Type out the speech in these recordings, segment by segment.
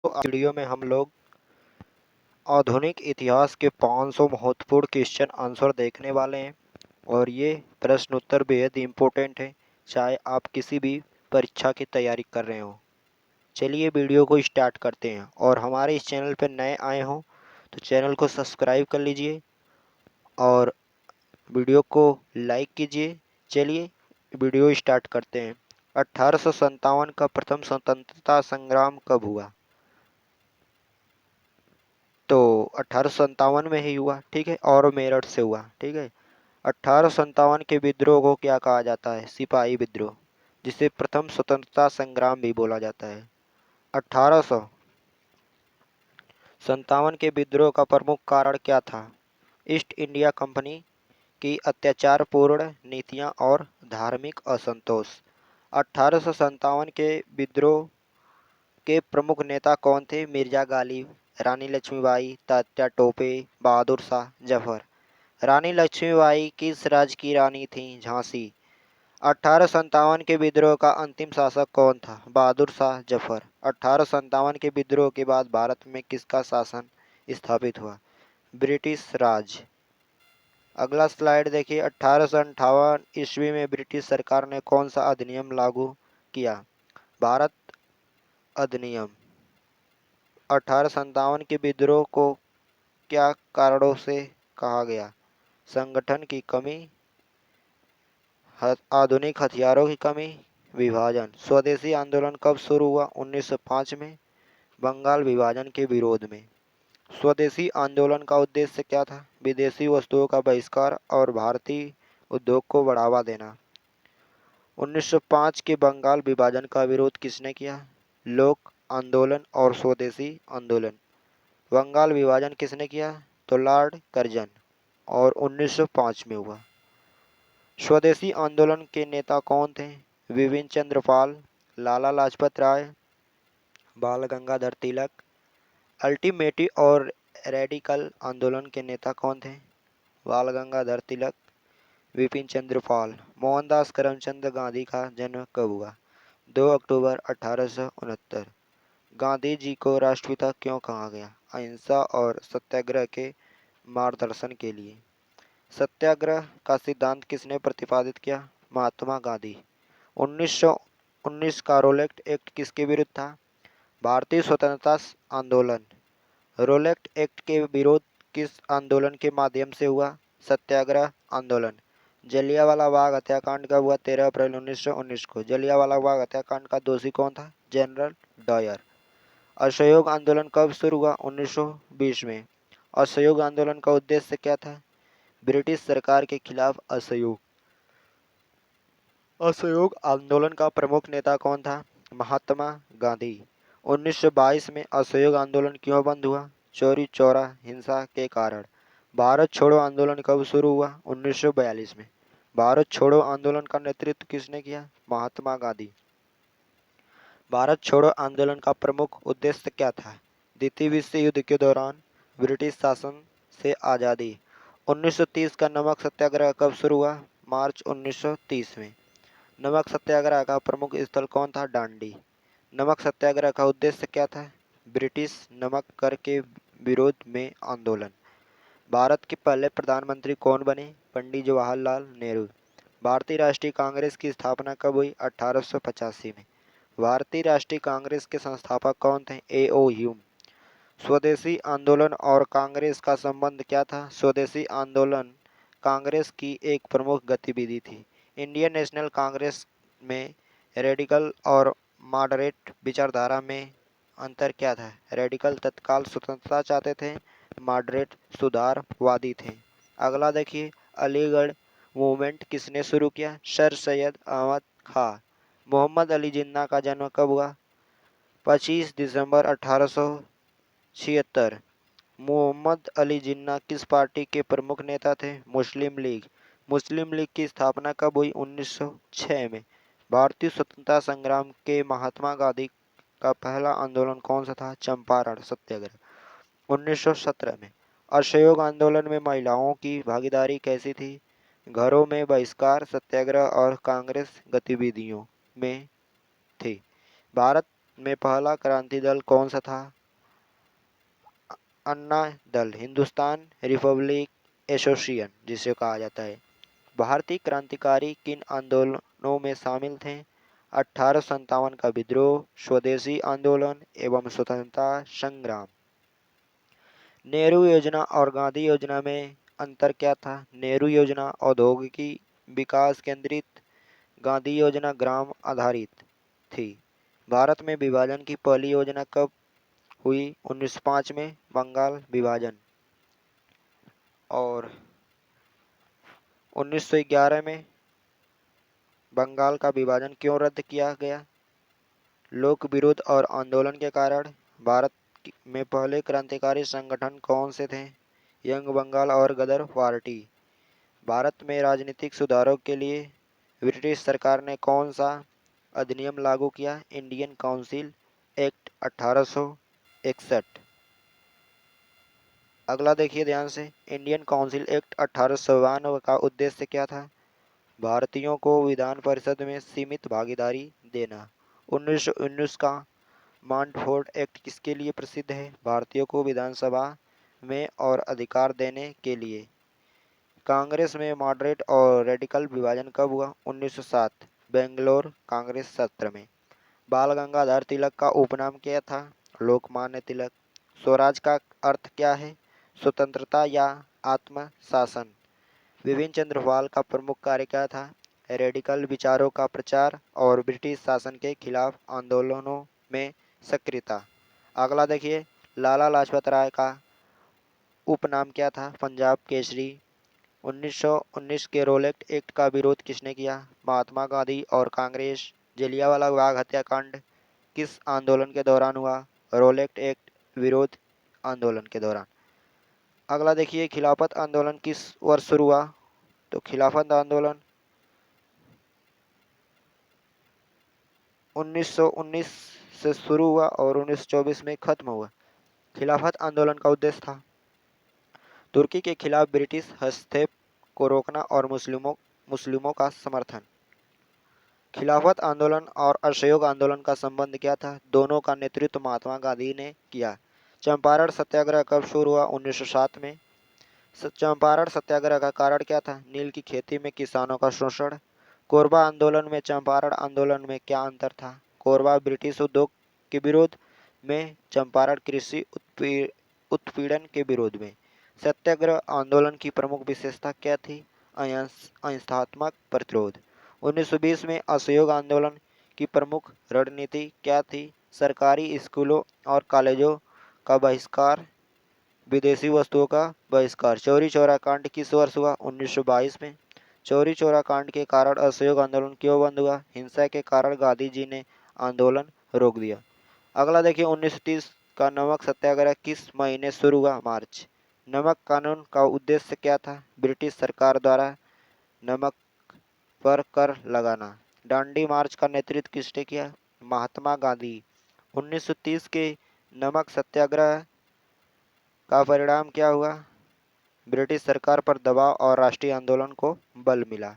तो वीडियो में हम लोग आधुनिक इतिहास के 500 महत्वपूर्ण क्वेश्चन आंसर देखने वाले हैं और ये प्रश्न उत्तर बेहद इम्पोर्टेंट है, चाहे आप किसी भी परीक्षा की तैयारी कर रहे हो। चलिए वीडियो को स्टार्ट करते हैं और हमारे इस चैनल पर नए आए हों तो चैनल को सब्सक्राइब कर लीजिए और वीडियो को लाइक कीजिए। चलिए वीडियो स्टार्ट करते हैं। 1857 का प्रथम स्वतंत्रता संग्राम कब हुआ? तो 1857 में ही हुआ, ठीक है, और मेरठ से हुआ, ठीक है। 1857 के विद्रोह को क्या कहा जाता है? सिपाही विद्रोह, जिसे प्रथम स्वतंत्रता संग्राम भी बोला जाता है। 1857 के विद्रोह का प्रमुख कारण क्या था? ईस्ट इंडिया कंपनी की अत्याचारपूर्ण नीतियां और धार्मिक असंतोष। 1857 के विद्रोह के प्रमुख नेता कौन थे? मिर्जा गालिब, रानी लक्ष्मीबाई, तात्या टोपे, बहादुर शाह जफर। रानी लक्ष्मीबाई किस राज्य की रानी थीं? झांसी। 1857 के विद्रोह का अंतिम शासक कौन था? बहादुर शाह जफर। 1857 के विद्रोह के बाद भारत में किसका शासन स्थापित हुआ? ब्रिटिश राज। अगला स्लाइड देखिए। 1858 ईस्वी में ब्रिटिश सरकार ने कौन सा अधिनियम लागू किया? भारत अधिनियम। 1857 के विद्रोह को क्या कारणों से कहा गया? संगठन की कमी, आधुनिक हथियारों की कमी, विभाजन। स्वदेशी आंदोलन कब शुरू हुआ? 1905 में, बंगाल विभाजन के विरोध में। स्वदेशी आंदोलन का उद्देश्य क्या था? विदेशी वस्तुओं का बहिष्कार और भारतीय उद्योग को बढ़ावा देना। 1905 के बंगाल विभाजन का विरोध किसने किया? लोक आंदोलन और स्वदेशी आंदोलन। बंगाल विभाजन किसने किया? तो लॉर्ड कर्जन, और 1905 में हुआ। स्वदेशी आंदोलन के नेता कौन थे? विपिन चंद्र पाल, लाला लाजपत राय, बाल गंगाधर तिलक। अल्टीमेटी और रेडिकल आंदोलन के नेता कौन थे? बाल गंगाधर तिलक, विपिन चंद्र पाल। मोहनदास करमचंद गांधी का जन्म कब हुआ? 2 अक्टूबर 1869। गांधी जी को राष्ट्रपिता क्यों कहा गया? अहिंसा और सत्याग्रह के मार्गदर्शन के लिए। सत्याग्रह का सिद्धांत किसने प्रतिपादित किया? महात्मा गांधी। 1919 का रोलेट एक्ट किसके विरुद्ध था? भारतीय स्वतंत्रता आंदोलन। रोलेट एक्ट के विरोध किस आंदोलन के माध्यम से हुआ? सत्याग्रह आंदोलन। जलियांवाला बाग हत्याकांड कब हुआ? 13 अप्रैल 1919 को। जलियांवाला बाग हत्याकांड का दोषी कौन था? General Dyer. असहयोग आंदोलन कब शुरू हुआ? 1920 में। असहयोग आंदोलन का उद्देश्य क्या था? ब्रिटिश सरकार के खिलाफ असहयोग। असहयोग आंदोलन का प्रमुख नेता कौन था? महात्मा गांधी। 1922 में असहयोग आंदोलन क्यों बंद हुआ? चोरी चौरा हिंसा के कारण। भारत छोड़ो आंदोलन कब शुरू हुआ? 1942 में। भारत छोड़ो आंदोलन का नेतृत्व किसने किया? महात्मा गांधी। भारत छोड़ो आंदोलन का प्रमुख उद्देश्य क्या था? द्वितीय विश्व युद्ध के दौरान ब्रिटिश शासन से आज़ादी। 1930 का नमक सत्याग्रह कब शुरू हुआ? मार्च 1930 में। नमक सत्याग्रह का प्रमुख स्थल कौन था? डांडी। नमक सत्याग्रह का उद्देश्य क्या था? ब्रिटिश नमक कर के विरोध में आंदोलन। भारत के पहले प्रधानमंत्री कौन बने? पंडित जवाहरलाल नेहरू। भारतीय राष्ट्रीय कांग्रेस की स्थापना कब हुई? 1885 में। भारतीय राष्ट्रीय कांग्रेस के संस्थापक कौन थे? ए.ओ. ह्यूम। स्वदेशी आंदोलन और कांग्रेस का संबंध क्या था? स्वदेशी आंदोलन कांग्रेस की एक प्रमुख गतिविधि थी। इंडियन नेशनल कांग्रेस में रेडिकल और मॉडरेट विचारधारा में अंतर क्या था? रेडिकल तत्काल स्वतंत्रता चाहते थे, मॉडरेट सुधारवादी थे। अगला देखिए। अलीगढ़ मूवमेंट किसने शुरू किया? सर सैयद अहमद खां। मोहम्मद अली जिन्ना का जन्म कब हुआ? 25 दिसंबर 1876। मोहम्मद अली जिन्ना किस पार्टी के प्रमुख नेता थे? मुस्लिम लीग। मुस्लिम लीग की स्थापना कब हुई? 1906 में। भारतीय स्वतंत्रता संग्राम के महात्मा गांधी का पहला आंदोलन कौन सा था? चंपारण सत्याग्रह 1917 में। असहयोग आंदोलन में महिलाओं की भागीदारी कैसी थी? घरों में बहिष्कार, सत्याग्रह और कांग्रेस गतिविधियों में थी। भारत में पहला क्रांति दल कौन सा था? अन्ना दल, हिंदुस्तान रिपब्लिक एसोसिएशन जिसे कहा जाता है। भारतीय क्रांतिकारी किन आंदोलनों में शामिल थे? 1857 का विद्रोह, स्वदेशी आंदोलन एवं स्वतंत्रता संग्राम। नेहरू योजना और गांधी योजना में अंतर क्या था? नेहरू योजना औद्योगिकी विकास केंद्रित, गांधी योजना ग्राम आधारित थी। भारत में विभाजन की पहली योजना कब हुई? 1905 में बंगाल विभाजन। और 1911 में बंगाल का विभाजन क्यों रद्द किया गया? लोक विरोध और आंदोलन के कारण। भारत में पहले क्रांतिकारी संगठन कौन से थे? यंग बंगाल और गदर पार्टी। भारत में राजनीतिक सुधारों के लिए ब्रिटिश सरकार ने कौन सा अधिनियम लागू किया? Indian council act 1861। अगला देखिए ध्यान से, इंडियन काउंसिल एक्ट 1892 का उद्देश्य क्या था? भारतीयों को विधान परिषद में सीमित भागीदारी देना। 1919 का मॉन्टफोर्ट एक्ट किसके लिए प्रसिद्ध है? भारतीयों को विधानसभा में और अधिकार देने के लिए। कांग्रेस में मॉडरेट और रेडिकल विभाजन कब हुआ? 1907 बेंगलोर कांग्रेस सत्र में। बाल गंगाधर तिलक का उपनाम क्या था? लोकमान्य तिलक। स्वराज का अर्थ क्या है? स्वतंत्रता या आत्मशासन। बिपिन चंद्र पाल का प्रमुख कार्य क्या था? रेडिकल विचारों का प्रचार और ब्रिटिश शासन के खिलाफ आंदोलनों में सक्रियता। अगला देखिए, लाला लाजपत राय का उपनाम क्या था? पंजाब केसरी। 1919 के रोलेट एक्ट का विरोध किसने किया? महात्मा गांधी और कांग्रेस। जलियांवाला बाग हत्याकांड किस आंदोलन के दौरान हुआ? रोलेट एक्ट विरोध आंदोलन के दौरान। अगला देखिए, खिलाफत आंदोलन किस वर्ष शुरू हुआ? तो खिलाफत आंदोलन 1919 से शुरू हुआ और 1924 में खत्म हुआ। खिलाफत आंदोलन का उद्देश्य था तुर्की के खिलाफ ब्रिटिश हस्तक्षेप को रोकना और मुस्लिमों का समर्थन। खिलाफत आंदोलन और असहयोग आंदोलन का संबंध क्या था? दोनों का नेतृत्व महात्मा गांधी ने किया। चंपारण सत्याग्रह कब शुरू हुआ? 1907 में। चंपारण सत्याग्रह का कारण क्या था? नील की खेती में किसानों का शोषण। कोरबा आंदोलन में चंपारण आंदोलन में क्या अंतर था? कोरबा ब्रिटिश उद्योग के विरोध में, चंपारण कृषि उत्पीड़न के विरोध में। सत्याग्रह आंदोलन की प्रमुख विशेषता क्या थी? अहिंसात्मक प्रतिरोध। 1920 में असहयोग आंदोलन की प्रमुख रणनीति क्या थी? सरकारी स्कूलों और कॉलेजों का बहिष्कार, विदेशी वस्तुओं का बहिष्कार। चौरी चौरा कांड किस वर्ष हुआ? 1922 में। चौरी चौरा कांड के कारण असहयोग आंदोलन क्यों बंद हुआ? हिंसा के कारण गांधी जी ने आंदोलन रोक दिया। अगला देखिए, 1930 का नमक सत्याग्रह किस महीने शुरू हुआ? मार्च। नमक कानून का उद्देश्य क्या था? ब्रिटिश सरकार द्वारा नमक पर कर लगाना। दांडी मार्च का नेतृत्व किसने किया? महात्मा गांधी। 1930 के नमक सत्याग्रह का परिणाम क्या हुआ? ब्रिटिश सरकार पर दबाव और राष्ट्रीय आंदोलन को बल मिला।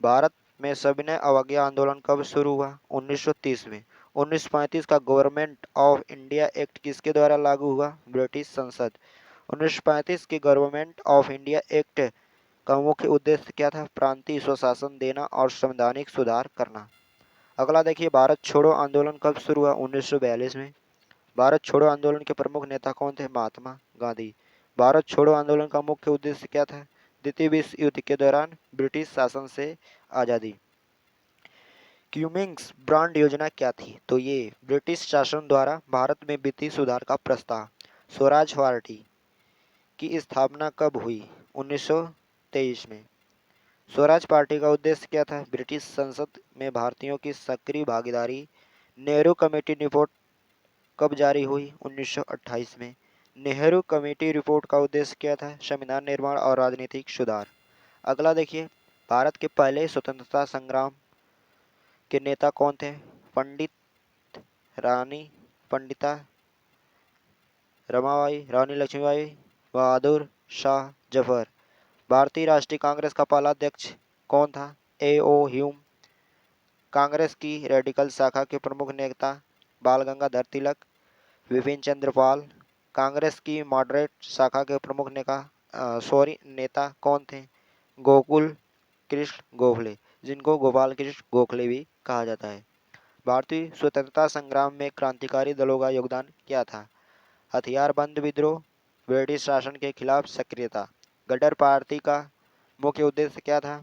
भारत में सविनय अवज्ञा आंदोलन कब शुरू हुआ? 1930 में। 1935 का गवर्नमेंट ऑफ इंडिया एक्ट किसके द्वारा लागू हुआ? ब्रिटिश संसद। 1935 के गवर्नमेंट ऑफ इंडिया एक्ट का मुख्य उद्देश्य क्या था? प्रांतीय स्वशासन देना और संवैधानिक सुधार करना। अगला देखिए, भारत छोड़ो आंदोलन कब शुरू हुआ? 1942 में। भारत छोड़ो आंदोलन के प्रमुख नेता कौन थे? महात्मा गांधी। भारत छोड़ो आंदोलन का मुख्य उद्देश्य क्या था? द्वितीय विश्व युद्ध के दौरान ब्रिटिश शासन से आजादी। क्यूमिंग्स ब्रांड योजना क्या थी? तो ये ब्रिटिश शासन द्वारा भारत में वित्तीय सुधार का प्रस्ताव। स्वराज पार्टी की स्थापना कब हुई? 1923 में। स्वराज पार्टी का उद्देश्य क्या था? ब्रिटिश संसद में भारतीयों की सक्रिय भागीदारी। नेहरू कमेटी रिपोर्ट कब जारी हुई? 1928 में। नेहरू कमेटी रिपोर्ट का उद्देश्य क्या था? संविधान निर्माण और राजनीतिक सुधार। अगला देखिए, भारत के पहले स्वतंत्रता संग्राम के नेता कौन थे? पंडिता रमाबाई, रानी लक्ष्मीबाई, बहादुर शाह जफर। भारतीय राष्ट्रीय कांग्रेस का पहला अध्यक्ष कौन था? ए ओ ह्यूम। कांग्रेस की रेडिकल शाखा के प्रमुख नेता बाल गंगाधर तिलक, विपिन चंद्र पाल। कांग्रेस की मॉडरेट शाखा के प्रमुख नेता कौन थे? गोकुल कृष्ण गोखले, जिनको गोपाल कृष्ण गोखले भी कहा जाता है। भारतीय स्वतंत्रता संग्राम में क्रांतिकारी दलों का योगदान क्या था? हथियारबंद विद्रोह, ब्रिटिश शासन के खिलाफ सक्रियता। गदर पार्टी का मुख्य उद्देश्य क्या था?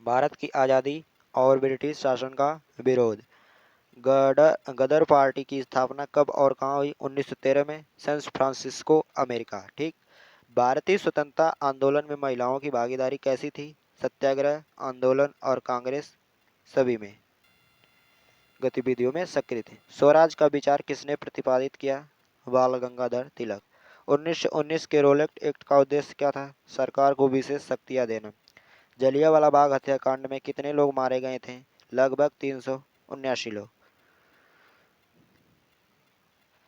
भारत की आज़ादी और ब्रिटिश शासन का विरोध। गदर पार्टी की स्थापना कब और कहाँ हुई? 1913 में, सैन फ्रांसिस्को, अमेरिका। ठीक। भारतीय स्वतंत्रता आंदोलन में महिलाओं की भागीदारी कैसी थी? सत्याग्रह, आंदोलन और कांग्रेस सभी में गतिविधियों में सक्रिय थे। स्वराज का विचार किसने प्रतिपादित किया? बाल गंगाधर तिलक। 1919 के रोलेक्ट एक्ट का उद्देश्य क्या था? सरकार को विशेष शक्तियां देना। जलियांवाला बाग हत्याकांड में कितने लोग मारे गए थे? लगभग 379 लोग।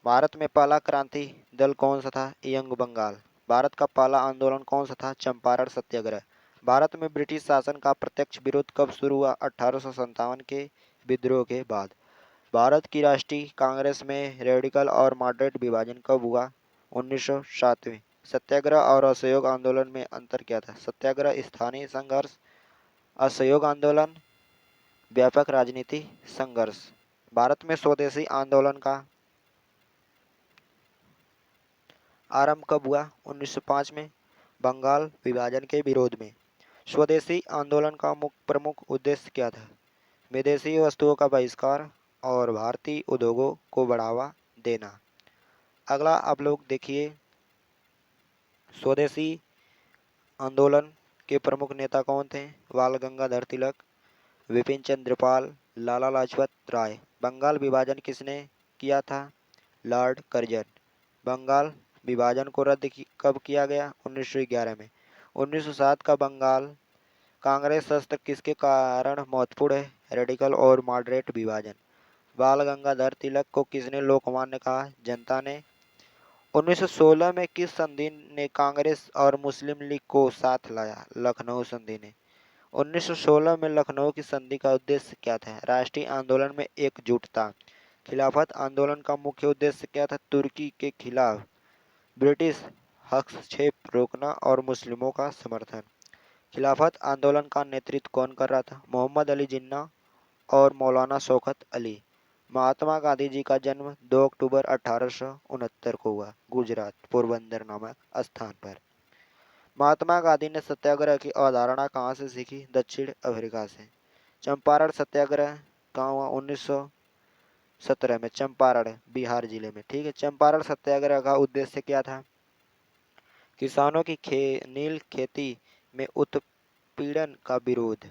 भारत में पहला क्रांति दल कौन सा था? यंग बंगाल। भारत का पहला आंदोलन कौन सा था? चंपारण सत्याग्रह। भारत में ब्रिटिश शासन का प्रत्यक्ष विरोध कब शुरू हुआ? 1857 के विद्रोह के बाद। भारत की राष्ट्रीय कांग्रेस में रेडिकल और मॉडरेट विभाजन कब हुआ? 1907 में। सत्याग्रह और असहयोग आंदोलन में अंतर क्या था? सत्याग्रह स्थानीय संघर्ष, असहयोग आंदोलन व्यापक राजनीति संघर्ष। भारत में स्वदेशी आंदोलन का आरंभ कब हुआ? 1905 में, बंगाल विभाजन के विरोध में। स्वदेशी आंदोलन का प्रमुख उद्देश्य क्या था? विदेशी वस्तुओं का बहिष्कार और भारतीय उद्योगों को बढ़ावा देना। अगला आप लोग देखिए, स्वदेशी आंदोलन के प्रमुख नेता कौन थे? बाल गंगाधर तिलक, विपिन चंद्र पाल, लाला लाजपत राय। बंगाल विभाजन किसने किया था? Lord Curzon. बंगाल विभाजन को कब किया गया? 1911 में। 1907 का बंगाल कांग्रेस शस्त्र किसके कारण महत्वपूर्ण है? रेडिकल और मॉडरेट विभाजन। बाल गंगाधर तिलक को किसने लोकमान्य कहा? जनता ने। 1916 में किस संधि ने कांग्रेस और मुस्लिम लीग को साथ लाया? लखनऊ संधि ने। 1916 में लखनऊ की संधि का उद्देश्य क्या था? राष्ट्रीय आंदोलन में एकजुटता। खिलाफत आंदोलन का मुख्य उद्देश्य क्या था? तुर्की के खिलाफ ब्रिटिश हस्तक्षेप रोकना और मुस्लिमों का समर्थन। खिलाफत आंदोलन का नेतृत्व कौन कर रहा था? मोहम्मद अली जिन्ना और मौलाना शौकत अली। महात्मा गांधी जी का जन्म 2 अक्टूबर 1869 को हुआ, गुजरात, पोरबंदर नामक स्थान पर। महात्मा गांधी ने सत्याग्रह की अवधारणा कहाँ से सीखी? दक्षिण अफ्रीका से। चंपारण सत्याग्रह कहाँ हुआ? 1917 में, चंपारण, बिहार जिले में। ठीक है। चंपारण सत्याग्रह का उद्देश्य क्या था? किसानों की नील खेती में उत्पीड़न का विरोध।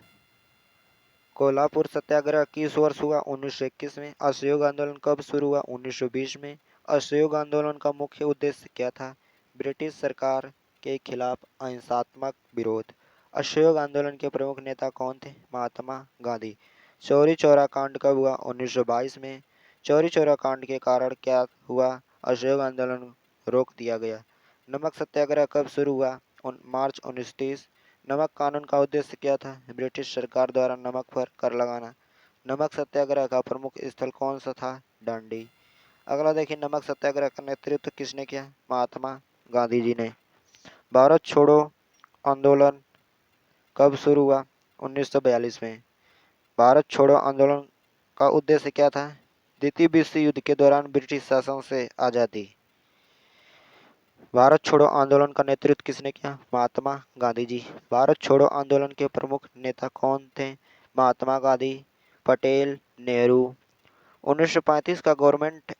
कोल्हापुर सत्याग्रह किस वर्ष हुआ? 1921 में। असहयोग आंदोलन कब शुरू हुआ? 1920 में। असहयोग आंदोलन का मुख्य उद्देश्य क्या था? ब्रिटिश सरकार के खिलाफ अहिंसात्मक विरोध। असहयोग आंदोलन के प्रमुख नेता कौन थे? महात्मा गांधी। चौरी चौरा कांड कब हुआ? 1922 में। चौरी चौरा कांड के कारण क्या हुआ? असहयोग आंदोलन रोक दिया गया। नमक सत्याग्रह कब शुरू हुआ? मार्च 1930। नमक कानून का उद्देश्य क्या था? ब्रिटिश सरकार द्वारा नमक पर कर लगाना। नमक सत्याग्रह का प्रमुख स्थल कौन सा था? डांडी। अगला देखिए, नमक सत्याग्रह का नेतृत्व किसने किया? महात्मा गांधी जी ने। भारत छोड़ो आंदोलन कब शुरू हुआ? 1942 में। भारत छोड़ो आंदोलन का उद्देश्य क्या था? द्वितीय विश्व युद्ध के दौरान ब्रिटिश शासन से आज़ादी। भारत छोड़ो आंदोलन का नेतृत्व किसने किया? महात्मा गांधी जी। भारत छोड़ो आंदोलन के प्रमुख नेता कौन थे? महात्मा गांधी, पटेल, नेहरू। 1935 का गवर्नमेंट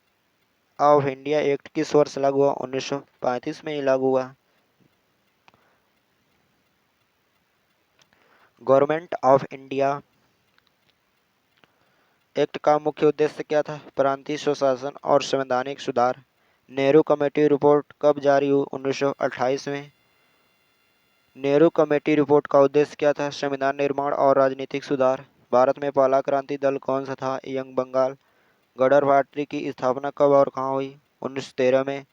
ऑफ इंडिया एक्ट किस वर्ष लागू हुआ? 1935 में ही लागू हुआ। गवर्नमेंट ऑफ इंडिया एक्ट का मुख्य उद्देश्य क्या था? प्रांतीय स्वशासन और संवैधानिक सुधार। नेहरू कमेटी रिपोर्ट कब जारी हुई? 1928 में। नेहरू कमेटी रिपोर्ट का उद्देश्य क्या था? संविधान निर्माण और राजनीतिक सुधार। भारत में पहला क्रांति दल कौन सा था? यंग बंगाल। गदर पार्टी की स्थापना कब और कहाँ हुई? 1913 में,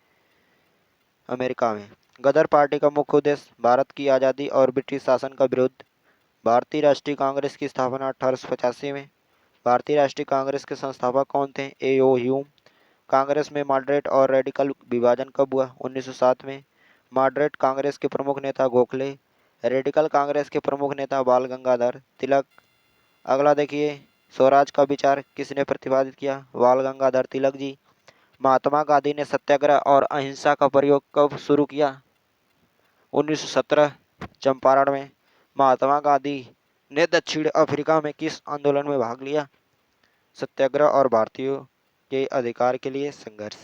अमेरिका में। गदर पार्टी का मुख्य उद्देश्य भारत की आज़ादी और ब्रिटिश शासन का विरोध। भारतीय राष्ट्रीय कांग्रेस की स्थापना 1885 में। भारतीय राष्ट्रीय कांग्रेस के संस्थापक कौन थे? ए ओ ह्यूम। कांग्रेस में मॉडरेट और रेडिकल विभाजन कब हुआ? 1907 में। मॉडरेट कांग्रेस के प्रमुख नेता गोखले, रेडिकल कांग्रेस के प्रमुख नेता बाल गंगाधर तिलक। अगला देखिए, स्वराज का विचार किसने प्रतिपादित किया? बाल गंगाधर तिलक जी। महात्मा गांधी ने सत्याग्रह और अहिंसा का प्रयोग कब शुरू किया? 1917 चंपारण में। महात्मा गांधी ने दक्षिण अफ्रीका में किस आंदोलन में भाग लिया? सत्याग्रह और भारतीयों के अधिकार के लिए संघर्ष।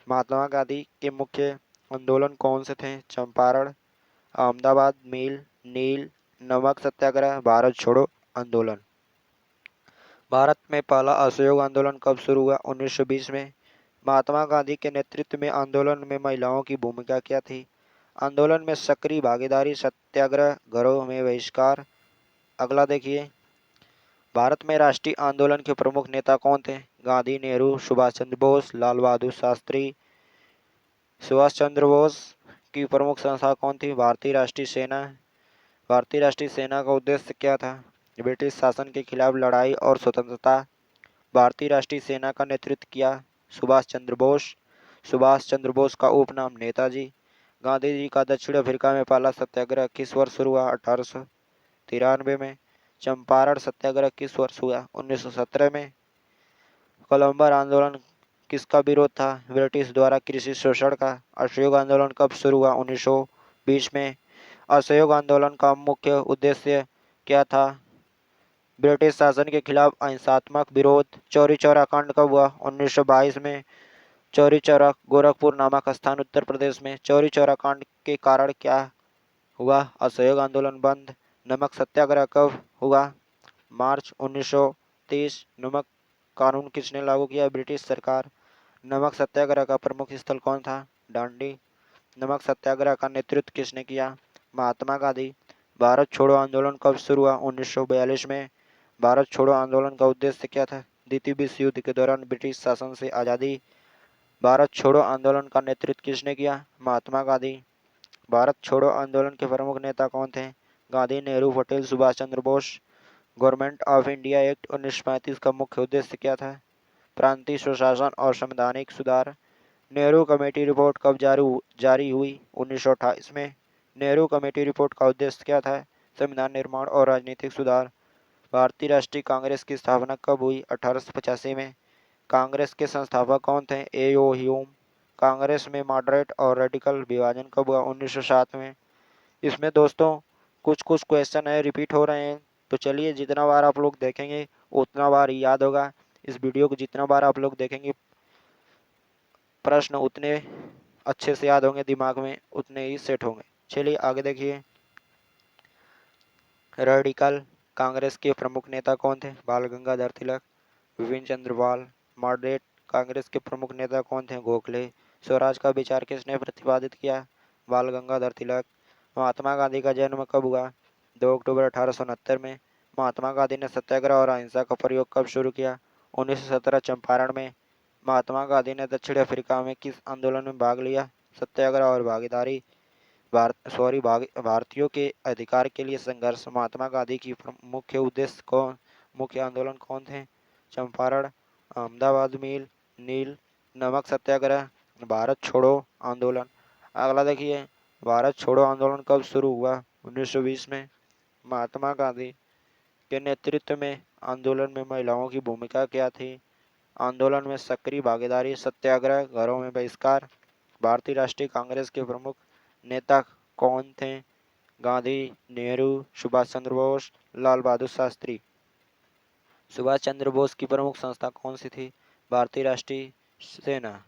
महात्मा गांधी के मुख्य आंदोलन कौन से थे? चंपारण, अहमदाबाद मिल, नील, नमक सत्याग्रह, भारत छोड़ो आंदोलन। भारत में पहला असहयोग आंदोलन कब शुरू हुआ? 1920 में। महात्मा गांधी के नेतृत्व में आंदोलन में महिलाओं की भूमिका क्या थी? आंदोलन में सक्रिय भागीदारी, सत्याग्रह, घरों में बहिष्कार। अगला देखिए, भारत में राष्ट्रीय आंदोलन के प्रमुख नेता कौन थे? गांधी, नेहरू, सुभाष चंद्र बोस, लाल बहादुर शास्त्री। सुभाष चंद्र बोस की प्रमुख संस्था कौन थी? भारतीय राष्ट्रीय सेना। भारतीय राष्ट्रीय सेना का उद्देश्य क्या था? ब्रिटिश शासन के खिलाफ लड़ाई और स्वतंत्रता। भारतीय राष्ट्रीय सेना का नेतृत्व किया सुभाष चंद्र बोस। सुभाष चंद्र बोस का उपनाम नेताजी। गांधी जी का दक्षिण अफ्रीका में पहला सत्याग्रह किस वर्ष शुरू हुआ? 1893 में। चंपारण सत्याग्रह किस वर्ष हुआ? 1917 में। कोलंबर आंदोलन किसका विरोध था? ब्रिटिश द्वारा कृषि शोषण का। असहयोग आंदोलन कब शुरू हुआ? 1920 में। असहयोग आंदोलन का मुख्य उद्देश्य क्या था? ब्रिटिश शासन के खिलाफ अहिंसात्मक विरोध। चौरी चौरा कांड कब हुआ? 1922 में। चौरी चौरा गोरखपुर नामक स्थान उत्तर प्रदेश में। चौरी चौरा कांड के कारण क्या हुआ? असहयोग आंदोलन बंद। नमक सत्याग्रह कब हुआ? मार्च 1930। नमक कानून किसने लागू किया? ब्रिटिश सरकार। नमक सत्याग्रह का प्रमुख स्थल कौन था? डांडी। नमक सत्याग्रह का नेतृत्व किसने किया? महात्मा गांधी। भारत छोड़ो आंदोलन कब शुरू हुआ? 1942 में। भारत छोड़ो आंदोलन का उद्देश्य क्या था? द्वितीय विश्व युद्ध के दौरान ब्रिटिश शासन से आज़ादी। भारत छोड़ो आंदोलन का नेतृत्व किसने किया? महात्मा गांधी। भारत छोड़ो आंदोलन के प्रमुख नेता कौन थे? Gandhi, Nehru, Patel, Subhash Chandra Bose. Government of India act 1935 का मुख्य उद्देश्य क्या था? प्रांतीय स्वशासन और संवैधानिक सुधार। नेहरू कमेटी रिपोर्ट कब जारी हुई? 1928 में। नेहरू कमेटी रिपोर्ट का उद्देश्य क्या था? संविधान निर्माण और राजनीतिक सुधार। भारतीय राष्ट्रीय कांग्रेस की स्थापना कब हुई? 1885 में। कांग्रेस के संस्थापक कौन थे? ए ओ ह्यूम। कांग्रेस में मॉडरेट और रेडिकल विभाजन कब हुआ? 1907 में। इसमें दोस्तों कुछ कुछ क्वेश्चन है रिपीट हो रहे हैं, तो चलिए जितना बार आप लोग देखेंगे उतना बार ही याद होगा। इस वीडियो को जितना बार आप लोग देखेंगे प्रश्न उतने अच्छे से याद होंगे, दिमाग में उतने ही सेट होंगे। चलिए आगे देखिए, रेडिकल कांग्रेस के प्रमुख नेता कौन थे? बाल गंगाधर तिलक, विपिन चंद्र पाल। मॉडरेट कांग्रेस के प्रमुख नेता कौन थे? गोखले। स्वराज का विचार किसने प्रतिपादित किया? बाल गंगाधर तिलक। महात्मा गांधी का जन्म कब हुआ? 2 अक्टूबर 1869 में। महात्मा गांधी ने सत्याग्रह और अहिंसा का प्रयोग कब शुरू किया? 1917 चंपारण में। महात्मा गांधी ने दक्षिण अफ्रीका में किस आंदोलन में भाग लिया? सत्याग्रह और भागीदारी। भारतीयों के अधिकार के लिए संघर्ष। महात्मा गांधी की मुख्य उद्देश्य कौन मुख्य आंदोलन कौन थे? चंपारण, अहमदाबाद मिल, नील, नमक सत्याग्रह, भारत छोड़ो आंदोलन। अगला देखिए, भारत छोड़ो आंदोलन कब शुरू हुआ? 1920 में। महात्मा गांधी के नेतृत्व में आंदोलन में महिलाओं की भूमिका क्या थी? आंदोलन में सक्रिय भागीदारी, सत्याग्रह, घरों में बहिष्कार। भारतीय राष्ट्रीय कांग्रेस के प्रमुख नेता कौन थे? गांधी, नेहरू, सुभाष चंद्र बोस, लाल बहादुर शास्त्री। सुभाष चंद्र बोस की प्रमुख संस्था कौन सी थी? भारतीय राष्ट्रीय सेना,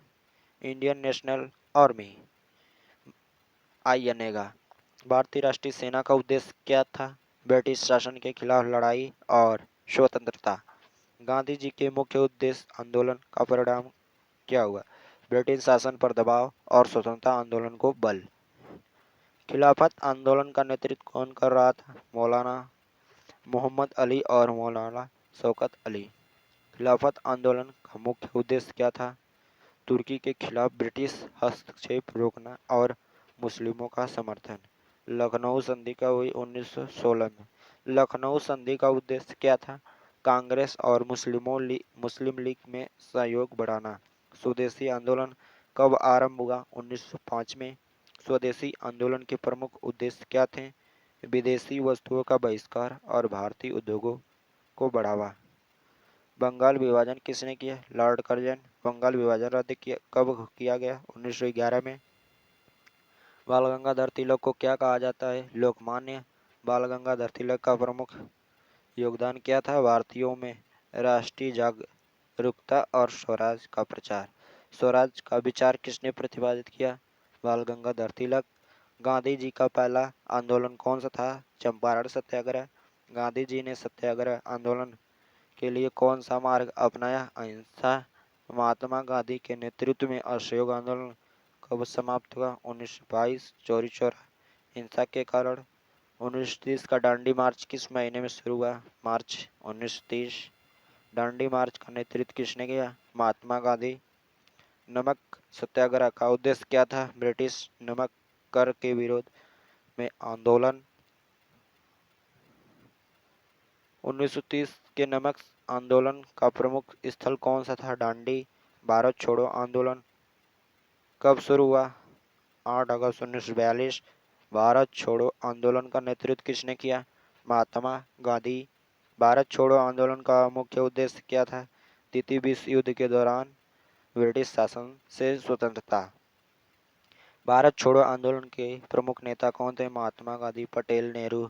इंडियन नेशनल आर्मी, INA। भारतीय राष्ट्रीय सेना का उद्देश्य क्या था? ब्रिटिश शासन के खिलाफ लड़ाई और स्वतंत्रता। गांधी जी के मुख्य उद्देश्य आंदोलन का परिणाम क्या हुआ? ब्रिटिश शासन पर दबाव और स्वतंत्रता आंदोलन को बल। खिलाफत आंदोलन का नेतृत्व कौन कर रहा था? मौलाना मोहम्मद अली और मौलाना शौकत अली। खिलाफत आंदोलन का मुख्य उद्देश्य क्या था? तुर्की के खिलाफ ब्रिटिश हस्तक्षेप रोकना और मुस्लिमों का समर्थन। लखनऊ संधि का हुई 1916 में। लखनऊ संधि का उद्देश्य क्या था? कांग्रेस और मुस्लिम लीग में सहयोग बढ़ाना। स्वदेशी आंदोलन कब आरंभ हुआ? 1905 में। स्वदेशी आंदोलन के प्रमुख उद्देश्य क्या थे? विदेशी वस्तुओं का बहिष्कार और भारतीय उद्योगों को बढ़ावा। बंगाल विभाजन किसने किया? Lord Curzon. बंगाल विभाजन रद्द कब किया गया? 1911 में। बाल गंगाधर तिलक को क्या कहा जाता है? लोकमान्य। बाल गंगाधर तिलक का प्रमुख योगदान क्या था? भारतीयों में राष्ट्रीय जागरूकता और स्वराज का प्रचार। स्वराज का विचार किसने प्रतिपादित किया? बाल गंगाधर तिलक। गांधी जी का पहला आंदोलन कौन सा था? चंपारण सत्याग्रह। गांधी जी ने सत्याग्रह आंदोलन के लिए कौन सा मार्ग अपनाया? अहिंसा। महात्मा गांधी के नेतृत्व में असहयोग आंदोलन कब समाप्त हुआ? 1922। चौरी चौरा हिंसा के कारण। 1930 का दांडी मार्च किस महीने में शुरू हुआ? मार्च 1930। दांडी मार्च का नेतृत्व किसने किया? महात्मा गांधी। नमक सत्याग्रह का उद्देश्य क्या था? ब्रिटिश नमक कर के विरोध में आंदोलन। 1930 के नमक आंदोलन का प्रमुख स्थल कौन सा था? दांडी। भारत छोड़ो आंदोलन कब शुरू हुआ? 8 अगस्त 1942। भारत छोड़ो आंदोलन का नेतृत्व किसने किया? महात्मा गांधी। भारत छोड़ो आंदोलन का मुख्य उद्देश्य क्या था? द्वितीय विश्व युद्ध के दौरान ब्रिटिश शासन से स्वतंत्रता। भारत छोड़ो आंदोलन के प्रमुख नेता कौन थे? महात्मा गांधी, पटेल, नेहरू।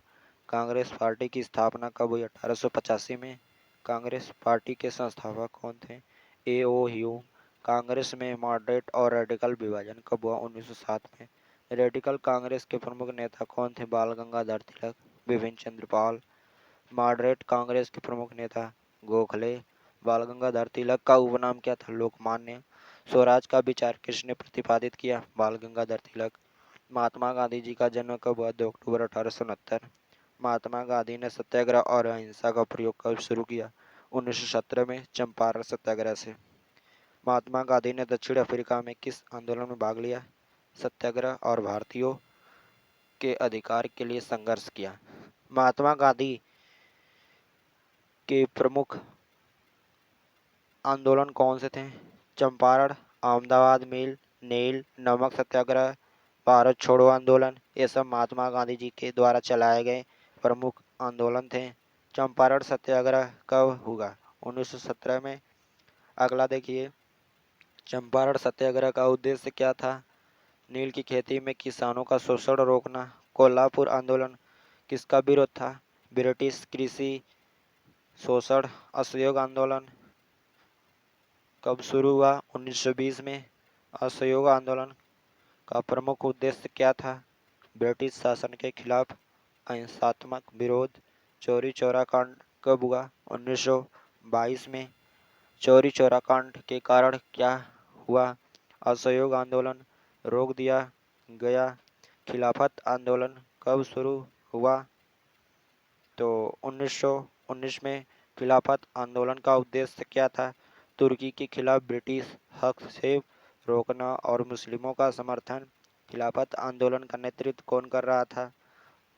कांग्रेस पार्टी की स्थापना कब हुई? 1885 में। कांग्रेस पार्टी के संस्थापक कौन थे? ए.ओ. ह्यूम। कांग्रेस में मॉडरेट और रेडिकल विभाजन कब हुआ? 1907 में। रेडिकल कांग्रेस के प्रमुख नेता कौन थे? बाल गंगाधर तिलक, बिपिन चंद्र पाल। मॉडरेट कांग्रेस के प्रमुख नेता गोखले। बाल गंगाधर तिलक का उपनाम क्या था? लोकमान्य। स्वराज का विचार किसने प्रतिपादित किया? बाल गंगाधर तिलक। महात्मा गांधी जी का जन्म कब हुआ? 2 अक्टूबर 1869। महात्मा गांधी ने सत्याग्रह और अहिंसा का प्रयोग कब शुरू किया? 1917 में, चंपारण सत्याग्रह से। महात्मा गांधी ने दक्षिण अफ्रीका में किस आंदोलन में भाग लिया? सत्याग्रह और भारतीयों के अधिकार के लिए संघर्ष किया। महात्मा गांधी के प्रमुख आंदोलन कौन से थे? चंपारण, अहमदाबाद मिल, नील, नमक सत्याग्रह, भारत छोड़ो आंदोलन। ये सब महात्मा गांधी जी के द्वारा चलाए गए प्रमुख आंदोलन थे। चंपारण सत्याग्रह कब हुआ? 1917 में। अगला देखिए, चंपारण सत्याग्रह का उद्देश्य क्या था? नील की खेती में किसानों का शोषण रोकना। कोल्हापुर आंदोलन किसका विरोध था? ब्रिटिश कृषि शोषण। असहयोग आंदोलन कब शुरू हुआ? 1920 में। असहयोग आंदोलन का प्रमुख उद्देश्य क्या था? ब्रिटिश शासन के खिलाफ अहिंसात्मक विरोध। चौरी चौरा कांड कब हुआ? 1922 में। चौरी चौरा कांड के कारण क्या हुआ? असहयोग आंदोलन रोक दिया गया। खिलाफत आंदोलन कब शुरू हुआ? तो 1919 में। खिलाफत आंदोलन का उद्देश्य क्या था? तुर्की के खिलाफ ब्रिटिश हस्तक्षेप रोकना और मुस्लिमों का समर्थन। खिलाफत आंदोलन का नेतृत्व कौन कर रहा था?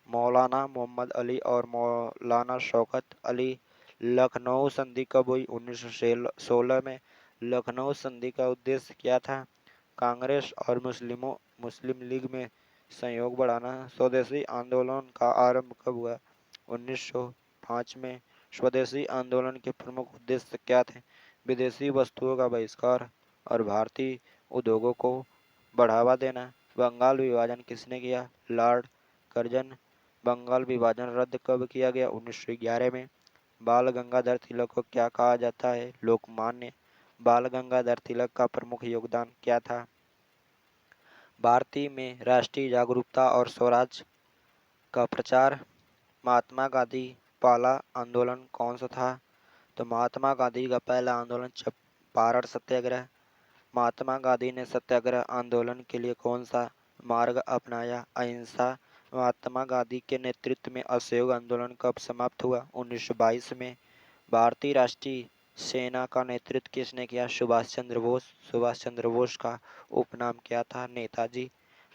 मौलाना मोहम्मद अली और मौलाना शौकत अली। लखनऊ संधि कब हुई? 1916 में। लखनऊ संधि का उद्देश्य क्या था? कांग्रेस और मुस्लिम लीग में सहयोग बढ़ाना। स्वदेशी आंदोलन का आरंभ कब हुआ? 1905 में। स्वदेशी आंदोलन के प्रमुख उद्देश्य क्या थे? विदेशी वस्तुओं का बहिष्कार और भारतीय उद्योगों को बढ़ावा देना। बंगाल विभाजन किसने किया? Lord Curzon. बंगाल विभाजन रद्द कब किया गया? 1911 में। बाल गंगाधर तिलक को क्या कहा जाता है? लोकमान्य। बाल गंगाधर तिलक का प्रमुख योगदान क्या था? भारतीय में राष्ट्रीय जागरूकता और स्वराज का प्रचार। महात्मा गांधी पहला आंदोलन कौन सा था? तो महात्मा गांधी का पहला आंदोलन चंपारण सत्याग्रह। महात्मा गांधी ने सत्याग्रह आंदोलन के लिए कौन सा मार्ग अपनाया? अहिंसा। महात्मा गांधी के नेतृत्व में असहयोग आंदोलन कब समाप्त हुआ? 1922 में। भारतीय राष्ट्रीय सेना का नेतृत्व किसने किया? सुभाष चंद्र बोस। सुभाष चंद्र बोस का उपनाम क्या था? नेताजी।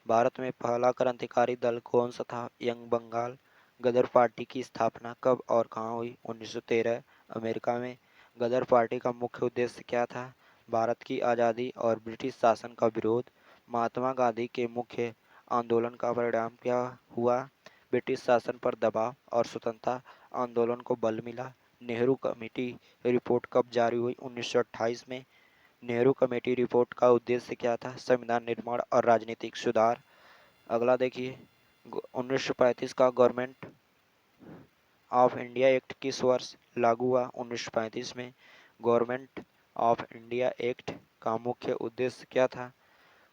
भारत में पहला क्रांतिकारी दल कौन सा था? यंग बंगाल। गदर पार्टी की स्थापना कब और कहाँ हुई? 1913। अमेरिका में गदर पार्टी का मुख्य उद्देश्य क्या था? भारत की आज़ादी और ब्रिटिश शासन का विरोध। महात्मा गांधी के मुख्य आंदोलन का परिणाम क्या हुआ? ब्रिटिश शासन पर दबाव और स्वतंत्रता आंदोलन को बल मिला। नेहरू कमेटी रिपोर्ट कब जारी हुई? 1928 में। नेहरू कमेटी रिपोर्ट का उद्देश्य क्या था? संविधान निर्माण और राजनीतिक सुधार। अगला देखिए, 1935 का गवर्नमेंट ऑफ इंडिया एक्ट किस वर्ष लागू हुआ? 1935 में। गवर्नमेंट ऑफ इंडिया एक्ट का मुख्य उद्देश्य क्या था?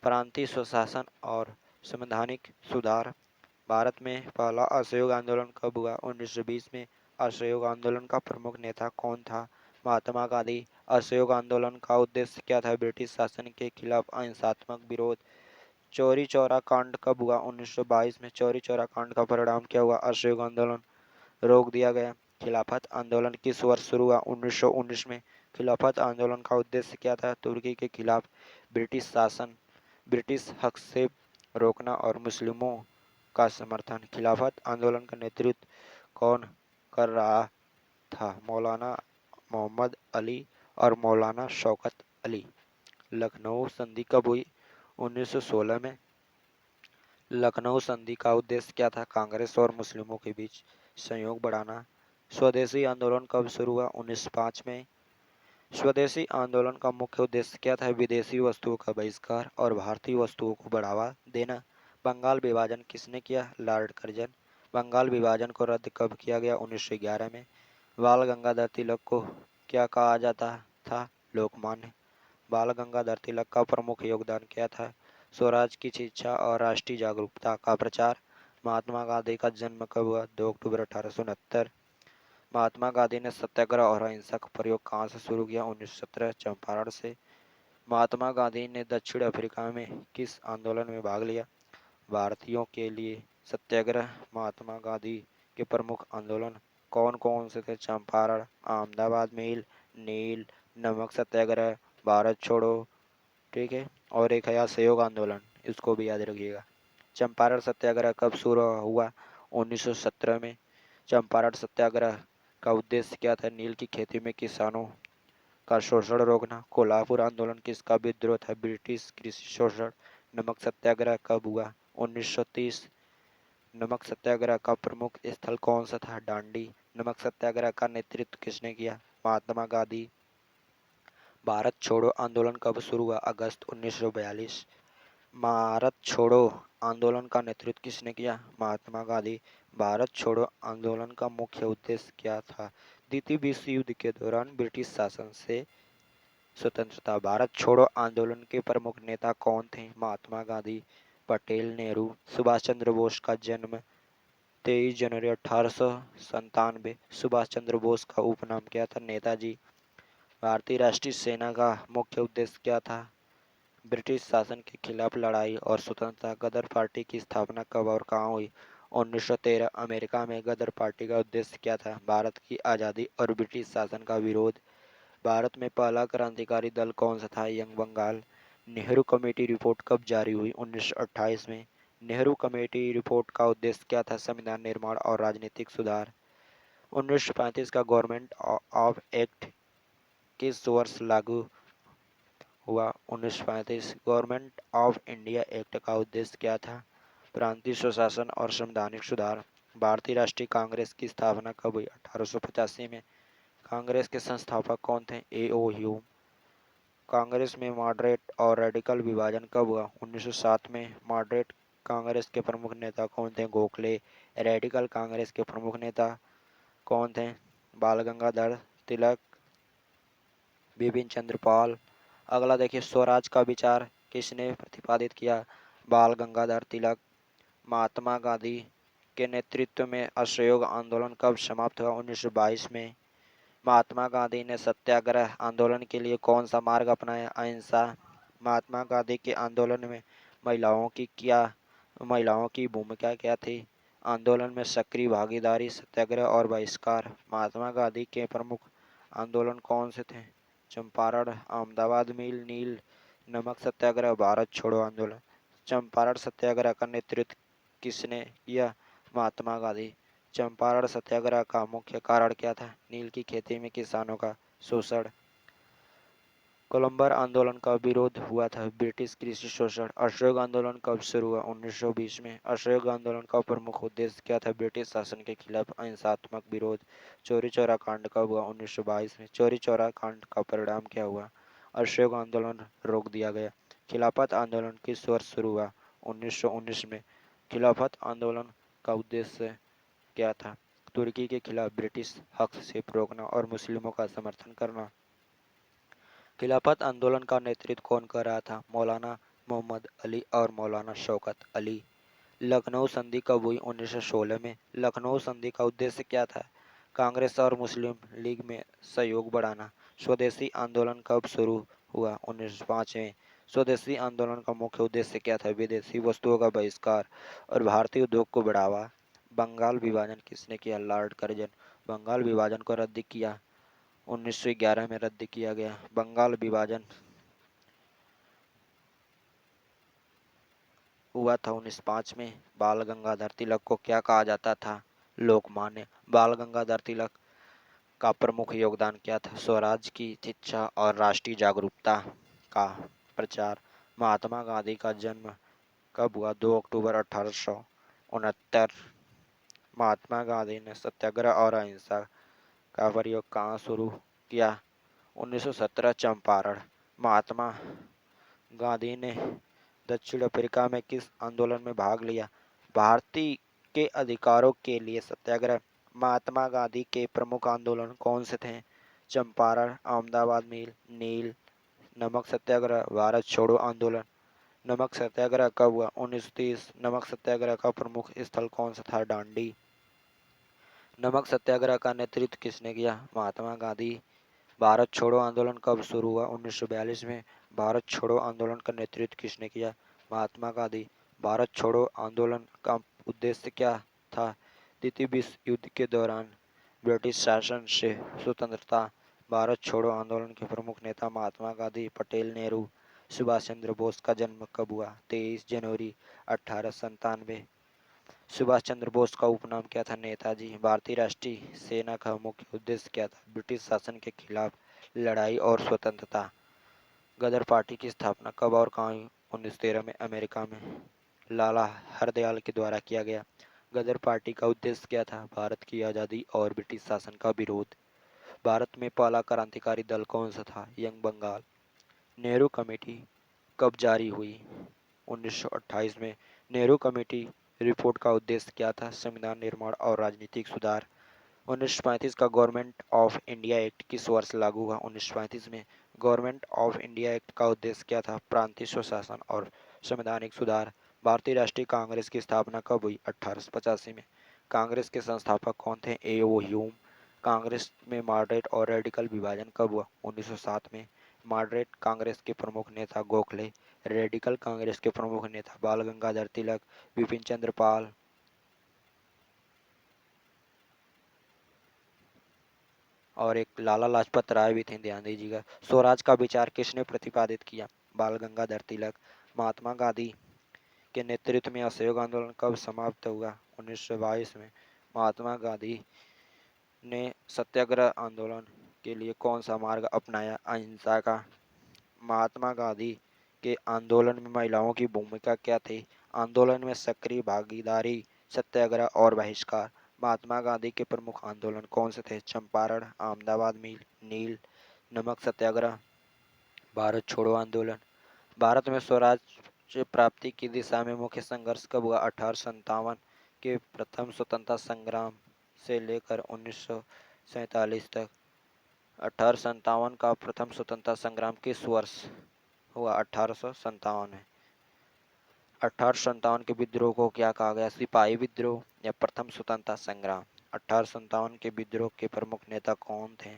प्रांतीय स्वशासन और संवैधानिक सुधार। भारत में पहला असहयोग आंदोलन कब हुआ? 1920 में। असहयोग आंदोलन का प्रमुख नेता कौन था? महात्मा गांधी। असहयोग आंदोलन का उद्देश्य क्या था? ब्रिटिश शासन के खिलाफ अहिंसात्मक विरोध। चौरी चौरा कांड कब हुआ? 1922 में। चौरी चौरा कांड का परिणाम क्या हुआ? असहयोग आंदोलन रोक दिया गया। खिलाफत आंदोलन किस वर्ष शुरू हुआ? 1919 में। खिलाफत आंदोलन का उद्देश्य क्या था? तुर्की के खिलाफ ब्रिटिश हस्तक्षेप रोकना और मुस्लिमों का समर्थन। खिलाफत आंदोलन का नेतृत्व कौन कर रहा था? मौलाना मोहम्मद अली और मौलाना शौकत अली। लखनऊ संधि कब हुई? 1916 में। लखनऊ संधि का उद्देश्य क्या था? कांग्रेस और मुस्लिमों के बीच सहयोग बढ़ाना। स्वदेशी आंदोलन कब शुरू हुआ? 1905 में। स्वदेशी आंदोलन का मुख्य उद्देश्य क्या था? विदेशी वस्तुओं का बहिष्कार और भारतीय वस्तुओं को बढ़ावा देना। बंगाल विभाजन किसने किया? Lord Curzon. बंगाल विभाजन को रद्द कब किया गया? 1911 में। बाल गंगाधर तिलक को क्या कहा जाता था? लोकमान्य। बाल गंगाधर तिलक का प्रमुख योगदान क्या था? स्वराज की शिक्षा और राष्ट्रीय जागरूकता का प्रचार। महात्मा गांधी का जन्म कब हुआ? 2 अक्टूबर 1869। महात्मा गांधी ने सत्याग्रह और अहिंसा का प्रयोग कहाँ से शुरू किया? 1917 चंपारण से। महात्मा गांधी ने दक्षिण अफ्रीका में किस आंदोलन में भाग लिया? भारतीयों के लिए सत्याग्रह। महात्मा गांधी के प्रमुख आंदोलन कौन कौन से थे? चंपारण, अहमदाबाद मिल, नील, नमक सत्याग्रह, भारत छोड़ो, ठीक है, और एक है असहयोग आंदोलन, इसको भी याद रखिएगा। चंपारण सत्याग्रह कब शुरू हुआ? 1917 में। चंपारण सत्याग्रह का उद्देश्य क्या था? नील की खेती में किसानों का शोषण रोकना। कोल्हापुर आंदोलन किसका विद्रोह था? ब्रिटिश कृषि शोषण। नमक सत्याग्रह कब हुआ? 1930। नमक सत्याग्रह का प्रमुख स्थल कौन सा था? डांडी। नमक सत्याग्रह का नेतृत्व किसने किया? महात्मा गांधी। भारत छोड़ो आंदोलन कब शुरू हुआ? अगस्त 1942। भारत छोड़ो आंदोलन का नेतृत्व किसने किया? महात्मा गांधी। भारत छोड़ो आंदोलन का मुख्य उद्देश्य क्या था? द्वितीय विश्व युद्ध के दौरान ब्रिटिश शासन से स्वतंत्रता। भारत छोड़ो आंदोलन के प्रमुख नेता कौन थे? महात्मा गांधी, पटेल, नेहरू। सुभाष चंद्र बोस का जन्म 23 जनवरी 1897। सुभाष चंद्र बोस का उपनाम क्या था? नेताजी। भारतीय राष्ट्रीय सेना का मुख्य उद्देश्य क्या था? ब्रिटिश शासन के खिलाफ लड़ाई और स्वतंत्रता। गदर पार्टी की स्थापना कब और कहाँ हुई? 1913। अमेरिका में गदर पार्टी का उद्देश्य क्या था? भारत की आज़ादी और ब्रिटिश शासन का विरोध। भारत में पहला क्रांतिकारी दल कौन सा था? Young Bengal. Nehru committee report कब जारी हुई? 1928 में। नेहरू कमेटी रिपोर्ट का उद्देश्य क्या था? संविधान निर्माण और राजनीतिक सुधार। 1935 का गवर्नमेंट ऑफ एक्ट किस वर्ष लागू हुआ? 1935। गवर्नमेंट ऑफ इंडिया एक्ट का उद्देश्य क्या था? प्रांतीय स्वशासन और संवैधानिक सुधार। भारतीय राष्ट्रीय कांग्रेस की स्थापना कब हुई? 1885 में। कांग्रेस के संस्थापक कौन थे? ए.ओ. ह्यूम। कांग्रेस में मॉडरेट और रेडिकल विभाजन कब हुआ? 1907 में। मॉडरेट कांग्रेस के प्रमुख नेता कौन थे? गोखले। रेडिकल कांग्रेस के प्रमुख नेता कौन थे? बाल गंगाधर तिलक, बिपिन चंद्र पाल। अगला देखिए, स्वराज का विचार किसने प्रतिपादित किया? बाल गंगाधर तिलक। महात्मा गांधी के नेतृत्व में असहयोग आंदोलन कब समाप्त हुआ? 1922 में। महात्मा गांधी ने सत्याग्रह आंदोलन के लिए कौन सा मार्ग अपनाया? अहिंसा। महात्मा गांधी के आंदोलन में महिलाओं की भूमिका क्या थी? आंदोलन में सक्रिय भागीदारी, सत्याग्रह और बहिष्कार। महात्मा गांधी के प्रमुख आंदोलन कौन से थे? चंपारण, अहमदाबाद मिल, नील, नमक सत्याग्रह, भारत छोड़ो आंदोलन। चंपारण सत्याग्रह का नेतृत्व किसने किया? महात्मा गांधी। चंपारण सत्याग्रह का मुख्य कारण क्या था? नील की खेती में किसानों का शोषण। कोलंबर आंदोलन का विरोध हुआ था? ब्रिटिश कृषि शोषण। असहयोग आंदोलन कब शुरू हुआ? 1920 में। असहयोग आंदोलन का प्रमुख उद्देश्य क्या था? ब्रिटिश शासन के खिलाफ अहिंसात्मक विरोध। चौरी चौरा कांड कब हुआ? 1922 में। चौरी चौरा कांड का परिणाम क्या हुआ? असहयोग आंदोलन रोक दिया गया। खिलाफत आंदोलन किस वर्ष शुरू हुआ? 1919 में। खिलाफत आंदोलन का उद्देश्य क्या था? तुर्की के खिलाफ ब्रिटिश हस्तक्षेप रोकना और मुस्लिमों का समर्थन करना। खिलाफत आंदोलन का नेतृत्व कौन कर रहा था? मौलाना मोहम्मद अली और मौलाना शौकत अली। लखनऊ संधि कब हुई? 1916 में। लखनऊ संधि का उद्देश्य क्या था? कांग्रेस और मुस्लिम लीग में सहयोग बढ़ाना। स्वदेशी आंदोलन कब शुरू हुआ? 1905 में। स्वदेशी आंदोलन का मुख्य उद्देश्य क्या था? विदेशी वस्तुओं का बहिष्कार और भारतीय उद्योग को बढ़ावा। बंगाल विभाजन किसने किया? Lord Curzon. बंगाल विभाजन को रद्द किया 1911 में रद्द किया गया। बंगाल विभाजन हुआ था 1905 में। बाल गंगाधर तिलक को क्या कहा जाता था? लोकमान्य। बाल गंगाधर तिलक का प्रमुख योगदान क्या था? स्वराज की इच्छा और राष्ट्रीय जागरूकता का प्रचार। महात्मा गांधी का जन्म कब हुआ? 2 अक्टूबर 1869। महात्मा गांधी ने सत्याग्रह और अहिंसा का प्रयोग कहाँ शुरू किया? 1917 चंपारण। महात्मा गांधी ने दक्षिण अफ्रीका में किस आंदोलन में भाग लिया? भारतीय के अधिकारों के लिए सत्याग्रह। महात्मा गांधी के प्रमुख आंदोलन कौन से थे? चंपारण, अहमदाबाद मिल, नील, नमक सत्याग्रह, भारत छोड़ो आंदोलन। नमक सत्याग्रह कब हुआ? 1930। नमक सत्याग्रह का प्रमुख स्थल कौन सा था? डांडी। नमक सत्याग्रह का नेतृत्व किसने किया? महात्मा गांधी। भारत छोड़ो आंदोलन कब शुरू हुआ? 1942 में। भारत छोड़ो आंदोलन का नेतृत्व किसने किया? महात्मा गांधी। भारत छोड़ो आंदोलन का उद्देश्य क्या था? द्वितीय विश्व युद्ध के दौरान ब्रिटिश शासन से स्वतंत्रता। भारत छोड़ो आंदोलन के प्रमुख नेता महात्मा गांधी, पटेल, नेहरू। सुभाष चंद्र बोस का जन्म कब हुआ? 23 जनवरी 1897। सुभाष चंद्र बोस का उपनाम क्या था? नेताजी। भारतीय राष्ट्रीय सेना का मुख्य उद्देश्य क्या था? ब्रिटिश शासन के खिलाफ लड़ाई और स्वतंत्रता। गदर पार्टी की स्थापना कब और कहाँ हुई? 1913 में, अमेरिका में। लाला हरदयाल के द्वारा किया गया। गदर पार्टी का उद्देश्य क्या था? भारत की आज़ादी और ब्रिटिश शासन का विरोध। भारत में पहला क्रांतिकारी दल कौन सा था? यंग बंगाल। नेहरू कमेटी कब जारी हुई? 1928 में। नेहरू कमेटी रिपोर्ट का उद्देश्य क्या था? संविधान निर्माण और राजनीतिक सुधार। 1935 का गवर्नमेंट ऑफ इंडिया एक्ट किस वर्ष लागू हुआ? 1935 में। गवर्नमेंट ऑफ इंडिया एक्ट का उद्देश्य क्या था? प्रांतीय स्वशासन और संवैधानिक सुधार। भारतीय राष्ट्रीय कांग्रेस की स्थापना कब हुई? 1885 में। कांग्रेस के संस्थापक कौन थे? ए ओ ह्यूम। कांग्रेस में मॉडरेट और रेडिकल विभाजन कब हुआ? 1907 में। मॉडरेट कांग्रेस के प्रमुख नेता गोखले। रेडिकल कांग्रेस के प्रमुख नेता बाल गंगाधर तिलक, बिपिन चंद्र पाल और एक लाला लाजपत राय भी थे, ध्यान दीजिएगा। स्वराज का विचार किसने प्रतिपादित किया? बाल गंगाधर तिलक। महात्मा गांधी के नेतृत्व में असहयोग आंदोलन कब समाप्त हुआ? 1922 में। महात्मा गांधी ने सत्याग्रह आंदोलन के लिए कौन सा मार्ग अपनाया? अहिंसा का। महात्मा गांधी के आंदोलन में महिलाओं की भूमिका क्या थी? आंदोलन में सक्रिय भागीदारी, सत्याग्रह और बहिष्कार। महात्मा गांधी के प्रमुख आंदोलन कौन से थे? चंपारण, अहमदाबाद मिल, नील, नमक सत्याग्रह, भारत छोड़ो आंदोलन। भारत में स्वराज प्राप्ति की दिशा में मुख्य संघर्ष कब हुआ? 1857 के प्रथम स्वतंत्रता संग्राम से लेकर 1947 तक। 1857 का प्रथम स्वतंत्रता संग्राम किस वर्ष हुआ? 1857 में। 1857 के विद्रोह को क्या कहा गया? सिपाही विद्रोह या प्रथम स्वतंत्रता संग्राम। 1857 के विद्रोह के प्रमुख नेता कौन थे?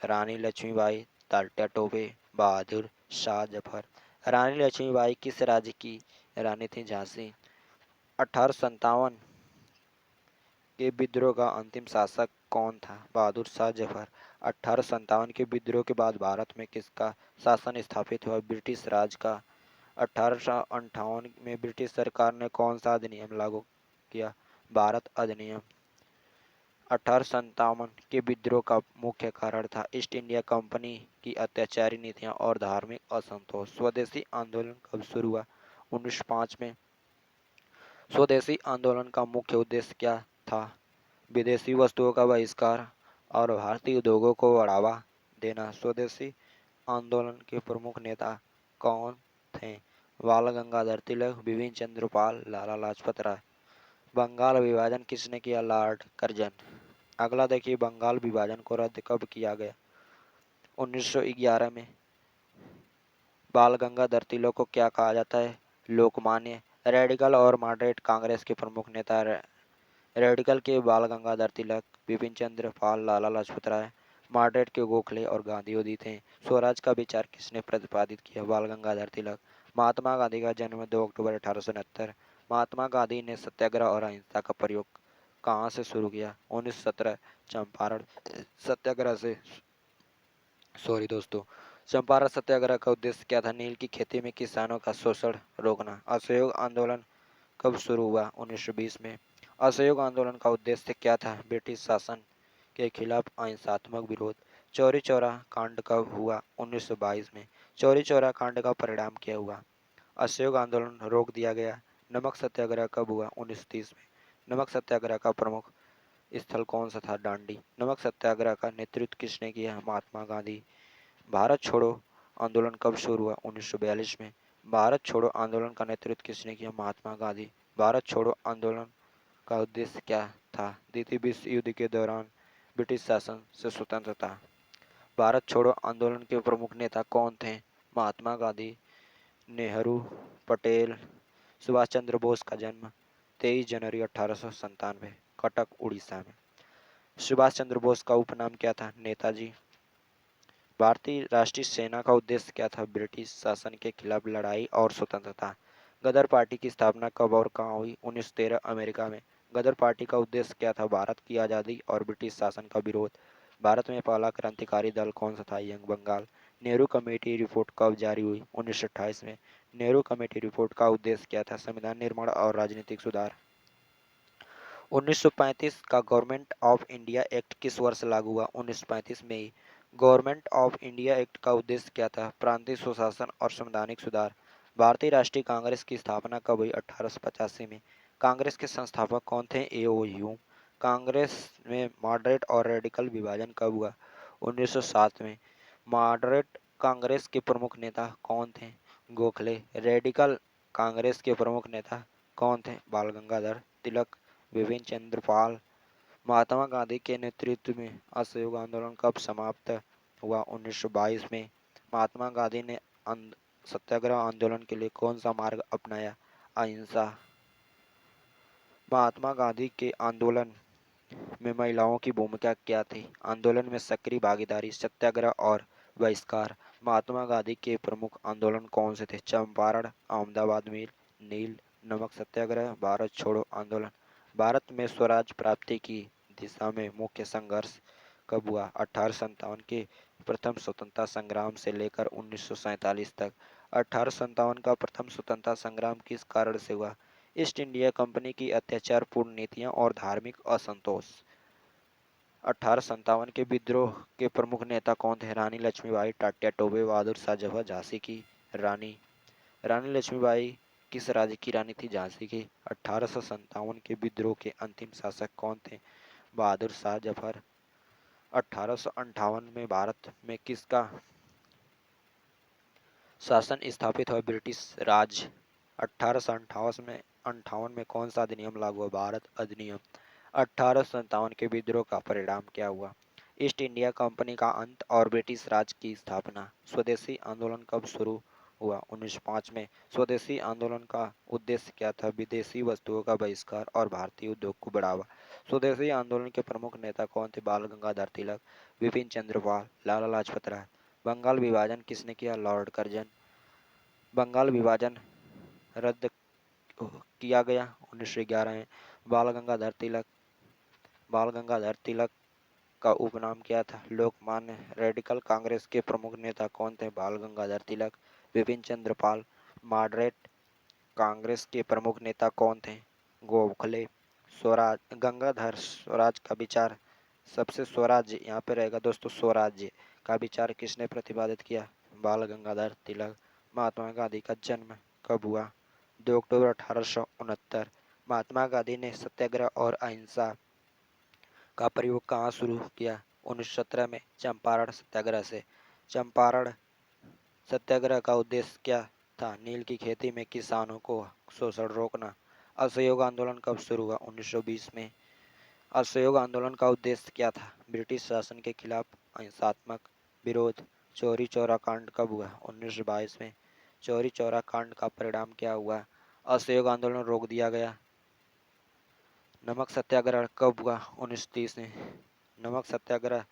रानी लक्ष्मीबाई, तात्या टोपे, बहादुर शाह जफर। रानी लक्ष्मीबाई किस राज्य की रानी थी? झांसी। 1857 के विद्रोह का अंतिम शासक कौन था? बहादुर शाह जफर। 1857 के विद्रोह के बाद भारत में किसका शासन स्थापित हुआ? ब्रिटिश राज का। 1858 में ब्रिटिश सरकार ने कौन सा अधिनियम लागू किया? भारत अधिनियम। 1857 के विद्रोह का मुख्य कारण था ईस्ट इंडिया कंपनी की अत्याचारी नीतियां और धार्मिक असंतोष। स्वदेशी आंदोलन कब शुरू हुआ? 1905 में। स्वदेशी आंदोलन का मुख्य उद्देश्य क्या था? विदेशी वस्तुओं का बहिष्कार और भारतीय उद्योगों को बढ़ावा देना। स्वदेशी आंदोलन के प्रमुख नेता कौन थे? बाल गंगाधर तिलक, बिपिन चंद्र पाल, लाला लाजपत राय। बंगाल विभाजन किसने किया? Lord Curzon. अगला देखिए, बंगाल विभाजन को रद्द कब किया गया? 1911 में। बाल गंगाधर तिलक को क्या कहा जाता है? लोकमान्य। रेडिकल और मॉडरेट कांग्रेस के प्रमुख नेता रेडिकल के बाल गंगाधर तिलक, बिपिन चंद्र पाल, लाला लाजपत राय। मॉडरेट के गोखले और गांधीवादी थे। स्वराज का विचार किसने प्रतिपादित किया? बाल गंगाधर तिलक। महात्मा गांधी का जन्म 2 अक्टूबर 1869। महात्मा गांधी ने सत्याग्रह और अहिंसा का प्रयोग कहाँ से शुरू किया? 1917 चंपारण सत्याग्रह से। सॉरी दोस्तों, चंपारण सत्याग्रह का उद्देश्य क्या था? नील की खेती में किसानों का शोषण रोकना। असहयोग आंदोलन कब शुरू हुआ? 1920 में। असहयोग आंदोलन का उद्देश्य क्या था? ब्रिटिश शासन के खिलाफ अहिंसात्मक विरोध। चौरी चौरा कांड कब हुआ? 1922 में। चौरी चौरा कांड का परिणाम क्या हुआ? असहयोग आंदोलन रोक दिया गया। नमक सत्याग्रह कब हुआ? 1930 में। नमक सत्याग्रह का प्रमुख स्थल कौन सा था? डांडी। नमक सत्याग्रह का नेतृत्व किसने किया? महात्मा गांधी। भारत छोड़ो आंदोलन कब शुरू हुआ? 1942 में। भारत छोड़ो आंदोलन का नेतृत्व किसने किया? महात्मा गांधी। भारत छोड़ो आंदोलन का उद्देश्य क्या था? द्वितीय विश्व युद्ध के दौरान ब्रिटिश शासन से स्वतंत्रता। भारत छोड़ो आंदोलन के प्रमुख नेता कौन थे? महात्मा गांधी, नेहरू, पटेल। सुभाष चंद्र बोस का जन्म 23 जनवरी 1897, कटक उड़ीसा में। सुभाष चंद्र बोस का उपनाम क्या था? नेताजी। भारतीय राष्ट्रीय सेना का उद्देश्य क्या था? ब्रिटिश शासन के खिलाफ लड़ाई और स्वतंत्रता। गदर पार्टी की स्थापना कब और कहाँ हुई? 1913 अमेरिका में। गदर पार्टी का उद्देश्य क्या था? भारत की आज़ादी और ब्रिटिश शासन का विरोध। भारत में पहला क्रांतिकारी दल कौन सा था? Young Bengal. Nehru committee report कब जारी हुई? 1928 में। नेहरू कमेटी रिपोर्ट का उद्देश्य क्या था? संविधान निर्माण और राजनीतिक सुधार। 1935 का गवर्नमेंट ऑफ इंडिया एक्ट किस वर्ष लागू हुआ? 1935 में ही। गवर्नमेंट ऑफ इंडिया एक्ट का उद्देश्य क्या था? प्रांतीय सुशासन और संवैधानिक सुधार। भारतीय राष्ट्रीय कांग्रेस की स्थापना कब हुई? 1885 में। कांग्रेस के संस्थापक कौन थे? ए.ओ. ह्यूम। कांग्रेस में मॉडरेट और रेडिकल विभाजन कब हुआ? 1907 में। मॉडरेट कांग्रेस के प्रमुख नेता कौन थे? गोखले। रेडिकल कांग्रेस के प्रमुख नेता कौन थे? बाल गंगाधर तिलक, विपिन चंद्र पाल। महात्मा गांधी के नेतृत्व में असहयोग आंदोलन कब समाप्त हुआ? 1922 में। महात्मा गांधी ने सत्याग्रह आंदोलन के लिए कौन सा मार्ग अपनाया? अहिंसा। महात्मा गांधी के आंदोलन में महिलाओं की भूमिका क्या थी? आंदोलन में सक्रिय भागीदारी, सत्याग्रह और बहिष्कार। महात्मा गांधी के प्रमुख आंदोलन कौन से थे? चंपारण, अहमदाबाद मिल, नील, नमक सत्याग्रह, भारत छोड़ो आंदोलन। भारत में स्वराज प्राप्ति की दिशा में मुख्य संघर्ष कब हुआ? 1857 के प्रथम स्वतंत्रता संग्राम से लेकर 1947 तक। 1857 का प्रथम स्वतंत्रता संग्राम किस कारण से हुआ? ईस्ट इंडिया कंपनी की अत्याचारपूर्ण नीतियां और धार्मिक असंतोष। 1857 के विद्रोह के प्रमुख नेता कौन थे? रानी लक्ष्मीबाई, टाट्या टोपे, बहादुर शाह जफर, झांसी की रानी। रानी लक्ष्मीबाई किस राज्य की रानी थी? झांसी की। 1857 के विद्रोह के अंतिम शासक कौन थे? बहादुर शाह जफर। 1858 में भारत में किसका शासन स्थापित हुआ? ब्रिटिश राज। 1858 में कौन सा अधिनियम लागू हुआ? भारत अधिनियम। 1857 के विद्रोह का परिणाम क्या हुआ? ईस्ट इंडिया कंपनी का अंत और ब्रिटिश राज की स्थापना। स्वदेशी आंदोलन कब शुरू हुआ? 1905 में। स्वदेशी आंदोलन का उद्देश्य क्या था? विदेशी वस्तुओं का बहिष्कार और भारतीय उद्योग को बढ़ावा। स्वदेशी आंदोलन के प्रमुख नेता कौन थे? बाल गंगाधर तिलक, विपिन चंद्र पाल, लाला लाजपत राय। बंगाल विभाजन किसने किया? Lord Curzon. बंगाल विभाजन रद्द किया गया 1911 में। बाल गंगाधर तिलक। बाल गंगाधर तिलक का उपनाम क्या था? लोकमान्य। रेडिकल कांग्रेस के प्रमुख नेता कौन थे? बाल गंगाधर तिलक, विपिन चंद्र पाल। मॉडरेट कांग्रेस के प्रमुख नेता कौन थे? गोखले। स्वराज, गंगाधर स्वराज का विचार, सबसे स्वराज्य यहाँ पे रहेगा दोस्तों, स्वराज्य का विचार किसने प्रतिपादित किया? बाल गंगाधर तिलक। महात्मा गांधी का जन्म कब हुआ? 2 अक्टूबर 1869। महात्मा गांधी ने सत्याग्रह और अहिंसा का प्रयोग कहाँ शुरू किया? 1917 में चंपारण सत्याग्रह से। चंपारण सत्याग्रह का उद्देश्य क्या था? नील की खेती में किसानों को शोषण रोकना। असहयोग आंदोलन कब शुरू हुआ? 1920 में। असहयोग आंदोलन का उद्देश्य क्या था? ब्रिटिश शासन के खिलाफ अहिंसात्मक विरोध। चौरी चौरा कांड कब हुआ? 1922 में। चौरी चौरा कांड का परिणाम क्या हुआ? असहयोग आंदोलन रोक दिया गया। नमक सत्याग्रह कब हुआ? 1930 में। नमक सत्याग्रह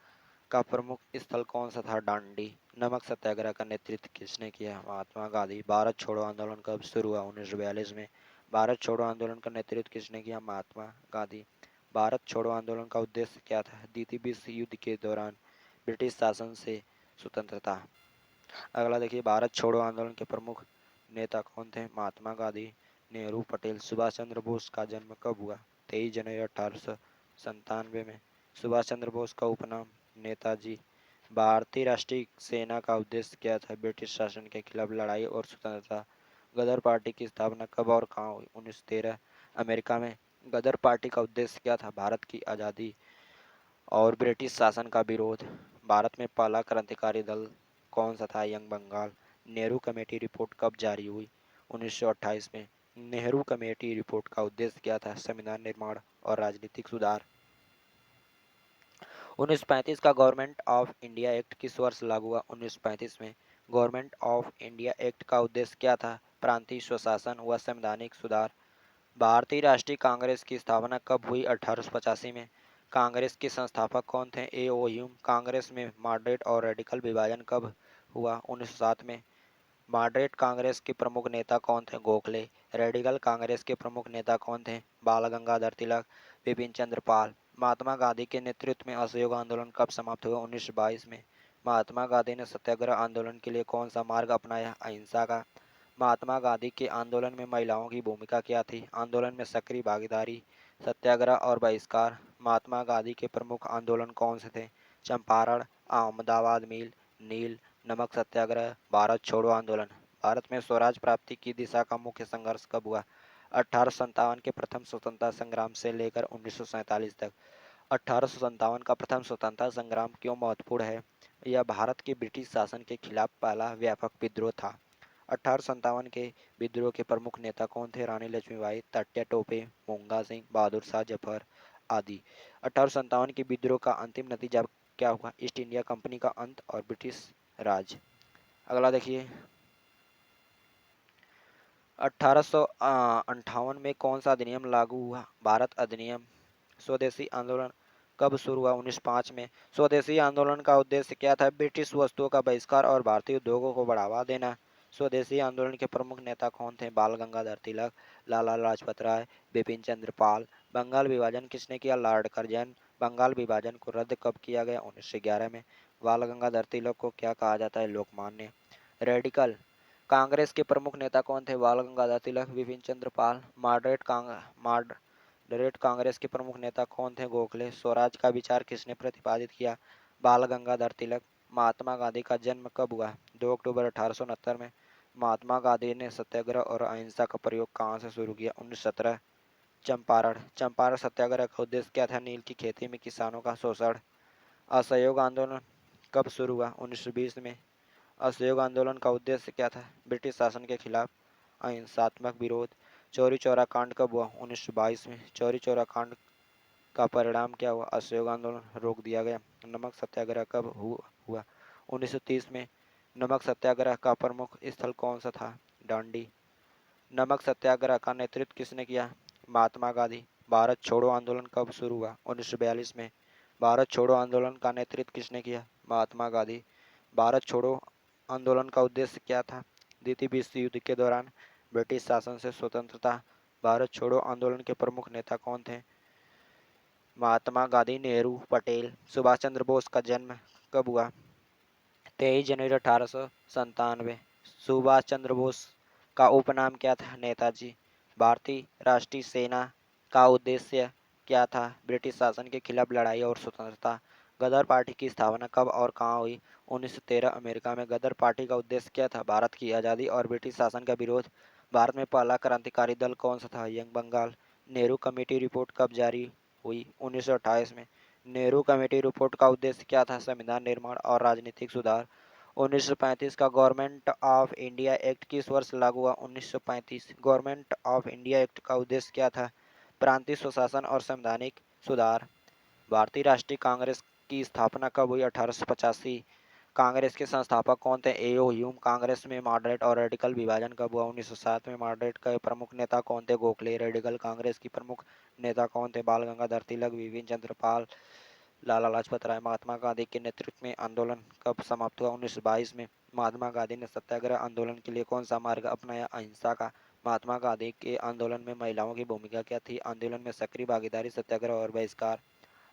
का प्रमुख स्थल कौन सा था? डांडी। नमक सत्याग्रह का नेतृत्व किसने किया? महात्मा गांधी। भारत छोड़ो आंदोलन कब शुरू हुआ? 1942 में। भारत छोड़ो आंदोलन का नेतृत्व किसने किया? महात्मा गांधी। भारत छोड़ो आंदोलन का उद्देश्य क्या था? द्वितीय विश्व युद्ध के दौरान ब्रिटिश शासन से स्वतंत्रता। अगला देखिए, भारत छोड़ो आंदोलन के प्रमुख नेता कौन थे? महात्मा गांधी, नेहरू, पटेल। सुभाष चंद्र बोस का जन्म कब हुआ? 23 जनवरी 1897 में। सुभाष चंद्र बोस का उपनाम नेताजी। भारतीय राष्ट्रीय सेना का उद्देश्य क्या था? ब्रिटिश शासन के खिलाफ लड़ाई और स्वतंत्रता। गदर पार्टी की स्थापना कब और कहाँ हुई? 1913 अमेरिका में। गदर पार्टी का उद्देश्य क्या था? भारत की आज़ादी और ब्रिटिश शासन का विरोध। भारत में पहला क्रांतिकारी दल कौन सा था? Young Bengal. Nehru committee report कब जारी हुई? 1928 में। नेहरू कमेटी रिपोर्ट का उद्देश्य क्या था? संविधान निर्माण और राजनीतिक सुधार। 1935 का गवर्नमेंट ऑफ इंडिया एक्ट किस वर्ष लागू हुआ? 1935 में। गवर्नमेंट ऑफ इंडिया एक्ट का उद्देश्य क्या था? प्रांतीय स्वशासन व संवैधानिक सुधार। भारतीय राष्ट्रीय कांग्रेस की स्थापना कब हुई? 1885 में। कांग्रेस के संस्थापक कौन थे? ए ओ ह्यूम। कांग्रेस में मॉडरेट और रेडिकल विभाजन कब हुआ? 1907 में। मॉडरेट कांग्रेस के प्रमुख नेता कौन थे? गोखले। रेडिकल कांग्रेस के प्रमुख नेता कौन थे? बाल गंगाधर तिलक, बिपिन चंद्र पाल। महात्मा गांधी के नेतृत्व में असहयोग आंदोलन कब समाप्त हुआ? 1922 में। महात्मा गांधी ने सत्याग्रह आंदोलन के लिए कौन सा मार्ग अपनाया? अहिंसा का। महात्मा गांधी के आंदोलन में महिलाओं की भूमिका क्या थी? आंदोलन में सक्रिय भागीदारी, सत्याग्रह और बहिष्कार। महात्मा गांधी के प्रमुख आंदोलन कौन से थे? चंपारण, अहमदाबाद मिल, नील, नमक सत्याग्रह, भारत छोड़ो आंदोलन। भारत में स्वराज प्राप्ति की दिशा का मुख्य संघर्ष कब हुआ? 1857 के प्रथम स्वतंत्रता संग्राम से लेकर 1947 तक। 1857 का प्रथम स्वतंत्रता संग्राम क्यों महत्वपूर्ण है? यह भारत के ब्रिटिश शासन के खिलाफ पहला व्यापक विद्रोह था। 1857 के विद्रोह के प्रमुख नेता कौन थे? रानी लक्ष्मीबाई, तात्या टोपे, मोंगा सिंह, बहादुर शाह जफर आदि। 1857 के विद्रोह का अंतिम नतीजा क्या हुआ? ईस्ट इंडिया कंपनी का अंत और ब्रिटिश राज। अगला देखिए, 1858 में कौन सा अधिनियम लागू हुआ? भारत अधिनियम। स्वदेशी आंदोलन कब शुरू हुआ? 1905 में। स्वदेशी आंदोलन का उद्देश्य क्या था? ब्रिटिश वस्तुओं का बहिष्कार और भारतीय उद्योगों को बढ़ावा देना। स्वदेशी आंदोलन के प्रमुख नेता कौन थे? बाल गंगाधर तिलक, लाला लाजपत राय, बिपिन चंद्र पाल। बंगाल विभाजन किसने किया? Lord Curzon. बंगाल विभाजन को रद्द कब किया गया? 1911 में। बाल गंगाधर तिलक को क्या कहा जाता है? लोकमान्य। रेडिकल कांग्रेस के प्रमुख नेता कौन थे? बाल गंगाधर तिलक, बिपिन चंद्र पाल। मॉडरेट कांग्रेस के प्रमुख नेता कौन थे? गोखले। स्वराज का विचार किसने प्रतिपादित किया? बाल गंगाधर तिलक। महात्मा गांधी का जन्म कब हुआ? 2 अक्टूबर 1869 में। महात्मा गांधी ने सत्याग्रह और अहिंसा का प्रयोग कहाँ से शुरू किया? 1917। चंपारण। चंपारण सत्याग्रह का उद्देश्य क्या था? नील की खेती में किसानों का शोषण। असहयोग आंदोलन कब शुरू हुआ? 1920 में। असहयोग आंदोलन का उद्देश्य क्या था? ब्रिटिश शासन के खिलाफ अहिंसात्मक विरोध। चौरी चौरा कांड कब हुआ? 1922 में। चौरी चौरा कांड का परिणाम क्या हुआ? असहयोग आंदोलन रोक दिया गया। नमक सत्याग्रह कब हुआ? 1930 में। नमक सत्याग्रह का प्रमुख स्थल कौन सा था? डांडी। नमक सत्याग्रह का नेतृत्व किसने किया? महात्मा गांधी। भारत छोड़ो आंदोलन कब शुरू हुआ? 1942 में। भारत छोड़ो आंदोलन का नेतृत्व किसने किया? महात्मा गांधी। भारत छोड़ो आंदोलन का उद्देश्य क्या था? द्वितीय विश्व युद्ध के दौरान ब्रिटिश शासन से स्वतंत्रता। भारत छोड़ो आंदोलन के प्रमुख नेता कौन थे? महात्मा गांधी, नेहरू, पटेल। सुभाष चंद्र बोस का जन्म कब हुआ? 23 जनवरी 1897। सुभाष चंद्र बोस का उपनाम क्या था? नेताजी। भारतीय राष्ट्रीय सेना का उद्देश्य क्या था? ब्रिटिश शासन के खिलाफ लड़ाई और स्वतंत्रता। गदर पार्टी की स्थापना कब और कहाँ हुई? 1913 अमेरिका में। गदर पार्टी का उद्देश्य क्या था? भारत की आज़ादी और ब्रिटिश शासन का विरोध। भारत में पहला क्रांतिकारी दल कौन सा था? Young Bengal. Nehru committee report कब जारी हुई? 1928 में। नेहरू कमेटी रिपोर्ट का उद्देश्य क्या था? संविधान निर्माण और राजनीतिक सुधार। 1935 का गवर्नमेंट ऑफ इंडिया एक्ट किस वर्ष लागू हुआ? 1935। गवर्नमेंट ऑफ इंडिया एक्ट का उद्देश्य क्या था? प्रांतीय स्वशासन और संवैधानिक सुधार। भारतीय राष्ट्रीय कांग्रेस की स्थापना कब हुई? 1885। कांग्रेस के संस्थापक कौन थे? एओ ह्यूम। कांग्रेस में मॉडरेट और रेडिकल विभाजन कब हुआ? 1907 में। मॉडरेट के प्रमुख नेता कौन थे? गोखले। रेडिकल कांग्रेस की प्रमुख नेता कौन थे? बाल गंगाधर तिलक, बिपिन चंद्र पाल, लाला लाजपत राय। महात्मा गांधी के नेतृत्व में आंदोलन कब समाप्त हुआ? 1922 में। महात्मा गांधी ने सत्याग्रह आंदोलन के लिए कौन सा मार्ग अपनाया? अहिंसा का। महात्मा गांधी के आंदोलन में महिलाओं की भूमिका क्या थी? आंदोलन में सक्रिय भागीदारी, सत्याग्रह और बहिष्कार।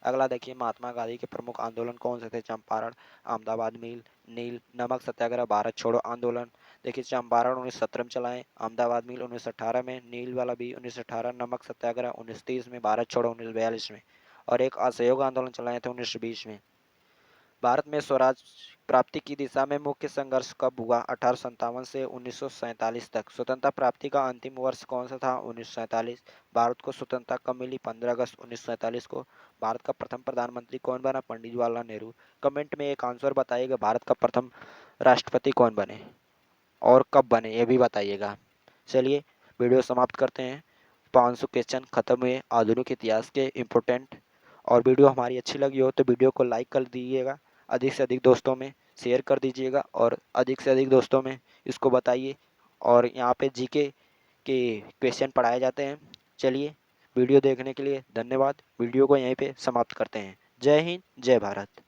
अगला देखिए, महात्मा गांधी के प्रमुख आंदोलन कौन से थे? चंपारण, अहमदाबाद मिल, नील, नमक सत्याग्रह, भारत छोड़ो आंदोलन। देखिए, चंपारण 1917 में चलाए, अहमदाबाद मिल 1918 में, नील वाला भी 1918, नमक सत्याग्रह 1930 में, भारत छोड़ो 1942 में, और एक असहयोग आंदोलन चलाए थे 1920 में। भारत में स्वराज प्राप्ति की दिशा में मुख्य संघर्ष कब हुआ? 1857 से 1947 तक। स्वतंत्रता प्राप्ति का अंतिम वर्ष कौन सा था? 1947। भारत को स्वतंत्रता कब मिली? 15 अगस्त 1947 को। भारत का प्रथम प्रधानमंत्री कौन बना? पंडित जवाहरलाल नेहरू। कमेंट में एक आंसर बताइएगा, भारत का प्रथम राष्ट्रपति कौन बने और कब बने, ये भी बताइएगा। चलिए वीडियो समाप्त करते हैं। 500 क्वेश्चन खत्म हुए आधुनिक इतिहास के इम्पोर्टेंट। और वीडियो हमारी अच्छी लगी हो तो वीडियो को लाइक कर दीजिएगा, अधिक से अधिक दोस्तों में शेयर कर दीजिएगा और अधिक से अधिक दोस्तों में इसको बताइए। और यहाँ पे जीके के क्वेश्चन पढ़ाए जाते हैं। चलिए, वीडियो देखने के लिए धन्यवाद। वीडियो को यहीं पे समाप्त करते हैं। जय हिंद, जय भारत।